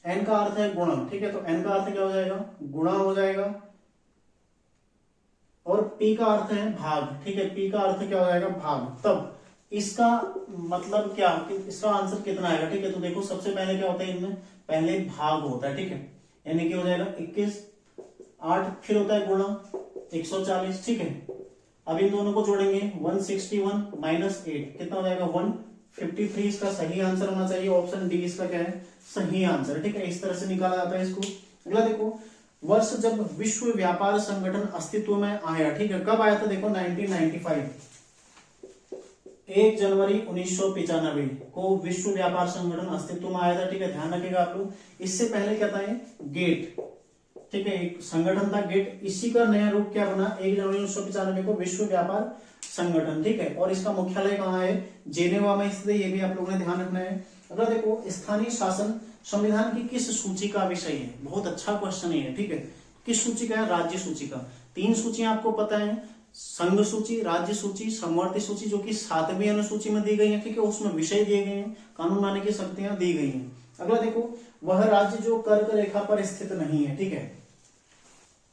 एन का अर्थ है गुणा। ठीक है, तो एन का अर्थ क्या हो जाएगा, गुणा हो जाएगा। और पी का अर्थ है भाग। ठीक है, पी का अर्थ क्या हो जाएगा, भाग। तब इसका मतलब क्या, इसका आंसर कितना आएगा। ठीक है, तो देखो सबसे पहले क्या होता है, इनमें पहले भाग होता है। ठीक है, यानी कि हो जाएगा 21, 8, फिर होता है गुणा 140। ठीक है, अब इन दोनों को जोड़ेंगे, 161 माइनस 8 कितना हो जाएगा, 153। इसका सही आंसर होना चाहिए, ऑप्शन डी इसका क्या है, सही आंसर। ठीक है, इस तरह से निकाला जाता है इसको। अगला देखो, वर्ष जब विश्व व्यापार संगठन अस्तित्व में आया। ठीक है, कब आया था, देखो 1995, 1 जनवरी 1995 को विश्व व्यापार संगठन अस्तित्व में आया था। ठीक है, ध्यान रखिएगा आप लोग। इससे पहले क्या था, गेट। ठीक है, एक संगठन था गेट, इसी का नया रूप क्या बना, 1 जनवरी 1995 को विश्व व्यापार संगठन। ठीक है, और इसका मुख्यालय कहाँ है, जेनेवा में स्थित है, ये भी आप लोगों ने ध्यान रखना है। अगला देखो, स्थानीय शासन संविधान की किस सूची का विषय है, बहुत अच्छा क्वेश्चन है। ठीक है, किस सूची का है, राज्य सूची का। 3 सूचियां आपको पता है, संघ सूची, राज्य सूची, समवर्ती सूची, जो कि 7वीं अनुसूची में दी गई है। ठीक है, उसमें विषय दिए गए हैं, कानून बनाने की शक्तियां दी गई हैं। अगला देखो, वह राज्य जो कर्क रेखा पर स्थित नहीं है। ठीक है,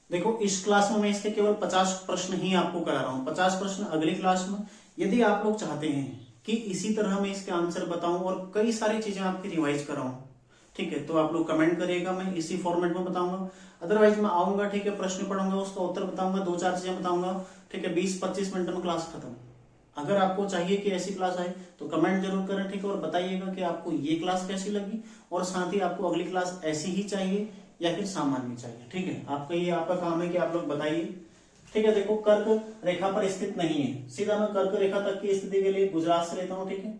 देखो इस क्लास में मैं इसके केवल 50 प्रश्न ही आपको करा रहा हूँ, 50 प्रश्न अगली क्लास में। यदि आप लोग चाहते हैं कि इसी तरह मैं इसके आंसर बताऊं और कई सारी चीजें आपकी रिवाइज कराऊं, ठीक है, तो आप लोग कमेंट करिएगा, मैं इसी फॉर्मेट में बताऊंगा। अदरवाइज मैं आऊंगा, ठीक है, प्रश्न पढ़ूंगा, उसका उत्तर बताऊंगा, 2-4 चीजें बताऊंगा, ठीक है, 20-25 मिनट में क्लास खत्म। अगर आपको चाहिए कि ऐसी क्लास आए तो कमेंट जरूर करें, ठीक है, और बताइएगा कि आपको ये क्लास कैसी लगी, और साथ ही आपको अगली क्लास ऐसी ही चाहिए या फिर सामान्य चाहिए, ठीक है। आपका ये आपका काम है कि आप लोग बताइए, ठीक है। देखो कर्क रेखा पर स्थित नहीं है, सीधा मैं कर्क रेखा तक की स्थिति के लिए गुजरात से लेता हूं, ठीक है,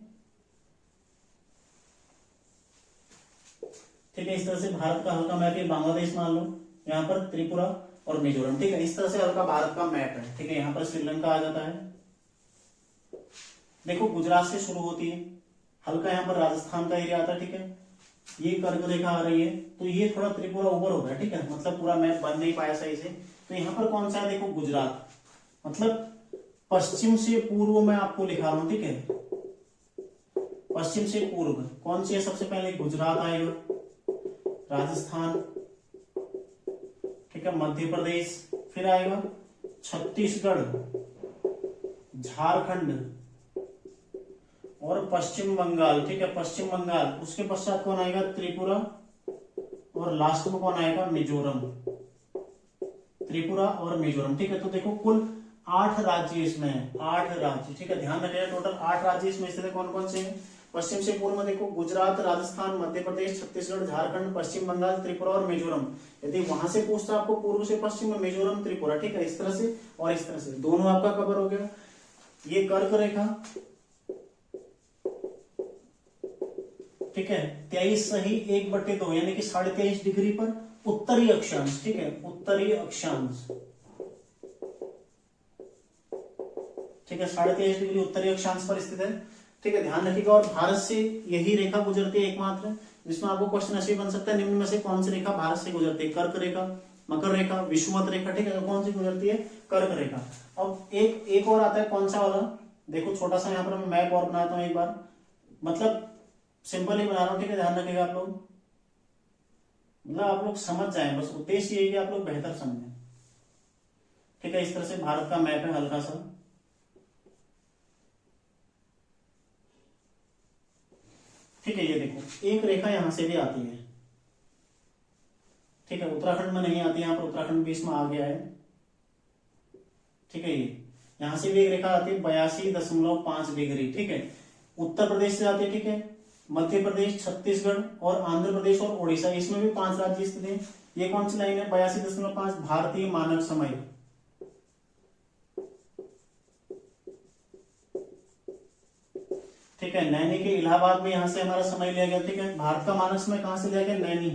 ठीक है। इस तरह से भारत का हल्का मैप है, बांग्लादेश मान लो, यहाँ पर त्रिपुरा और मिजोरम, ठीक है, इस तरह से हल्का भारत का मैप है, ठीक है। यहाँ पर श्रीलंका आ जाता है, देखो गुजरात से शुरू होती है, हल्का यहाँ पर राजस्थान का एरिया आता है, ठीक है, ये कर्क रेखा आ रही है, तो ये थोड़ा त्रिपुरा ऊपर हो गया, ठीक है, मतलब पूरा मैप बन नहीं पाया सही से। तो यहाँ पर कौन सा है, देखो गुजरात, मतलब पश्चिम से पूर्व में आपको लिखा रहा हूं, ठीक है, पश्चिम से पूर्व कौन सी है, सबसे पहले गुजरात आएगा, राजस्थान, ठीक है, मध्य प्रदेश, फिर आएगा छत्तीसगढ़, झारखंड और पश्चिम बंगाल, ठीक है, पश्चिम बंगाल। उसके पश्चात कौन आएगा, त्रिपुरा, और लास्ट में कौन आएगा, मिजोरम, त्रिपुरा और मिजोरम, ठीक है। तो देखो कुल 8 राज्य इसमें है, 8 राज्य, ठीक है, ध्यान रखिएगा, टोटल 8 राज्य इसमें स्थित है। कौन कौन से हैं, पश्चिम से पूर्व में देखो गुजरात, राजस्थान, मध्य प्रदेश, छत्तीसगढ़, झारखंड, पश्चिम बंगाल, त्रिपुरा और मिजोरम। यदि वहां से पूछता आपको पूर्व से पश्चिम में मिजोरम, त्रिपुरा, ठीक है, इस तरह से और इस तरह से, दोनों आपका कवर हो गया। ये कर्क रेखा, ठीक है, 23 सही 1/2 यानी कि 23.5 डिग्री पर उत्तरी अक्षांश, ठीक है, उत्तरी अक्षांश, ठीक है, 23.5 डिग्री उत्तरी अक्षांश पर स्थित है, ठीक है, ध्यान रखिएगा। और भारत से यही रेखा गुजरती है एकमात्र, जिसमें आपको क्वेश्चन ऐसे बन सकता है, निम्न में से कौन सी रेखा भारत से गुजरती है, कर्क रेखा, मकर रेखा, विषुवत रेखा, ठीक है, तो कौन सी गुजरती है, कर्क रेखा। अब एक और आता है, कौन सा वाला, देखो छोटा सा यहाँ पर मैं मैप और बनाता हूं एक बार, मतलब सिंपल ही बना रहा हूं, ठीक है, ध्यान रखिएगा आप लोग, मतलब आप लोग समझ जाएं, बस उद्देश्य ये है कि आप लोग बेहतर समझें, ठीक है। इस तरह से भारत का मैप है हल्का सा, ठीक है, ये देखो एक रेखा यहां से भी आती है, ठीक है, उत्तराखंड में नहीं आती, यहां पर उत्तराखंड बीच में आ गया है, ठीक है, ये यहां से भी एक रेखा आती है 82.5 डिग्री, ठीक है, उत्तर प्रदेश से आती है, ठीक है, मध्य प्रदेश, छत्तीसगढ़ और आंध्र प्रदेश और ओडिशा, इसमें भी 5 राज्य स्थित हैं। ये कौन सी लाइन है, 82.5 भारतीय मानक समय, ठीक है, नैनी के इलाहाबाद में यहां से हमारा समय लिया गया, ठीक है। भारत का मानक समय कहां से लिया गया, नैनी,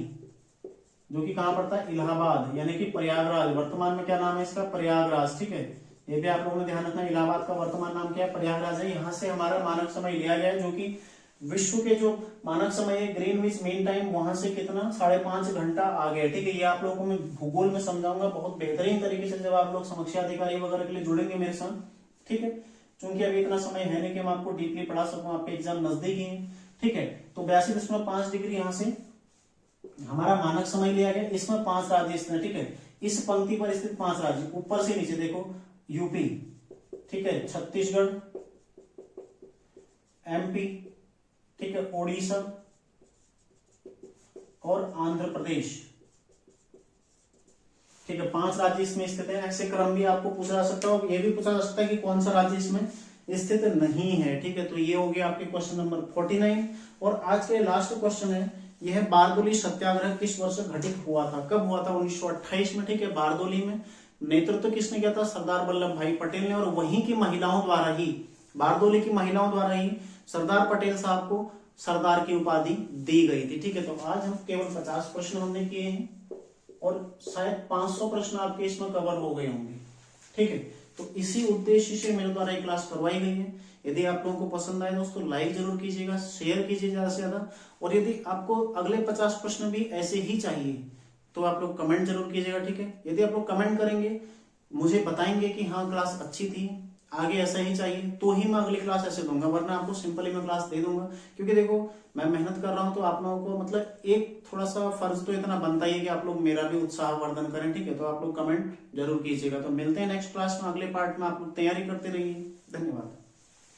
जो कि कहां पड़ता है, इलाहाबाद, यानी कि प्रयागराज, वर्तमान में क्या नाम है इसका, प्रयागराज, ठीक है, ये भी आप लोगों ने ध्यान रखना, इलाहाबाद का वर्तमान नाम क्या है, प्रयागराज है। यहां से हमारा मानक समय लिया गया है, जो कि विश्व के जो मानक समय है ग्रीनविच मीन टाइम, वहां से कितना 5.5 घंटा आगे, ठीक है। ये आप लोगों को मैं भूगोल में समझाऊंगा बहुत बेहतरीन तरीके से, जब आप लोग समकक्ष अधिकारी वगैरह के लिए जुड़ेंगे मेरे साथ, ठीक है। क्योंकि अभी इतना समय है नहीं कि मैं आपको डीपली पढ़ा सकूं, आपके एग्जाम नजदीक ही है, ठीक है। तो 82.5 डिग्री यहां से हमारा मानक समय लिया गया, इसमें 5 राज्य स्थित, ठीक है, इस पंक्ति पर स्थित 5 राज्य, ऊपर से नीचे देखो, यूपी, ठीक है, छत्तीसगढ़, एमपी, ठीक है, ओडिशा और आंध्र प्रदेश, ठीक है, 5 राज्य इसमें स्थित है। ऐसे क्रम भी आपको पूछा जा सकता है, ये भी पूछा जा सकता है कि कौन सा राज्य इसमें स्थित नहीं है, ठीक है। तो ये हो गया आपके क्वेश्चन नंबर 49। और आज के लास्ट क्वेश्चन है, यह बारदोली सत्याग्रह किस वर्ष घटित हुआ था, कब हुआ था, 1928 में, ठीक है, बारदोली में। नेतृत्व किसने किया था, सरदार वल्लभ भाई पटेल ने, और वहीं की महिलाओं द्वारा ही, बारदोली की महिलाओं द्वारा ही सरदार पटेल साहब को सरदार की उपाधि दी गई थी, ठीक है। तो आज हम केवल 50 प्रश्न हमने किए हैं और शायद 500 प्रश्न आपके इसमें कवर हो गए होंगे, ठीक है। तो इसी उद्देश्य से मेरे द्वारा एक क्लास करवाई गई है। यदि आप लोगों को पसंद आए दोस्तों, लाइक जरूर कीजिएगा, शेयर कीजिए ज्यादा से ज्यादा, और यदि आपको अगले 50 प्रश्न भी ऐसे ही चाहिए तो आप लोग कमेंट जरूर कीजिएगा, ठीक है। यदि आप लोग कमेंट करेंगे, मुझे बताएंगे कि हाँ क्लास अच्छी थी, आगे ऐसा ही चाहिए तो ही मैं अगली क्लास ऐसे दूंगा, वरना आपको सिंपली मैं क्लास दे दूंगा। क्योंकि देखो मैं मेहनत कर रहा हूं तो आप लोगों को मतलब एक थोड़ा सा फर्ज तो इतना बनता ही है कि आप लोग मेरा भी उत्साह वर्धन करें, ठीक है। तो आप लोग कमेंट जरूर कीजिएगा। तो मिलते हैं नेक्स्ट क्लास में, अगले पार्ट में। आप लोग तैयारी करते रहिए। धन्यवाद।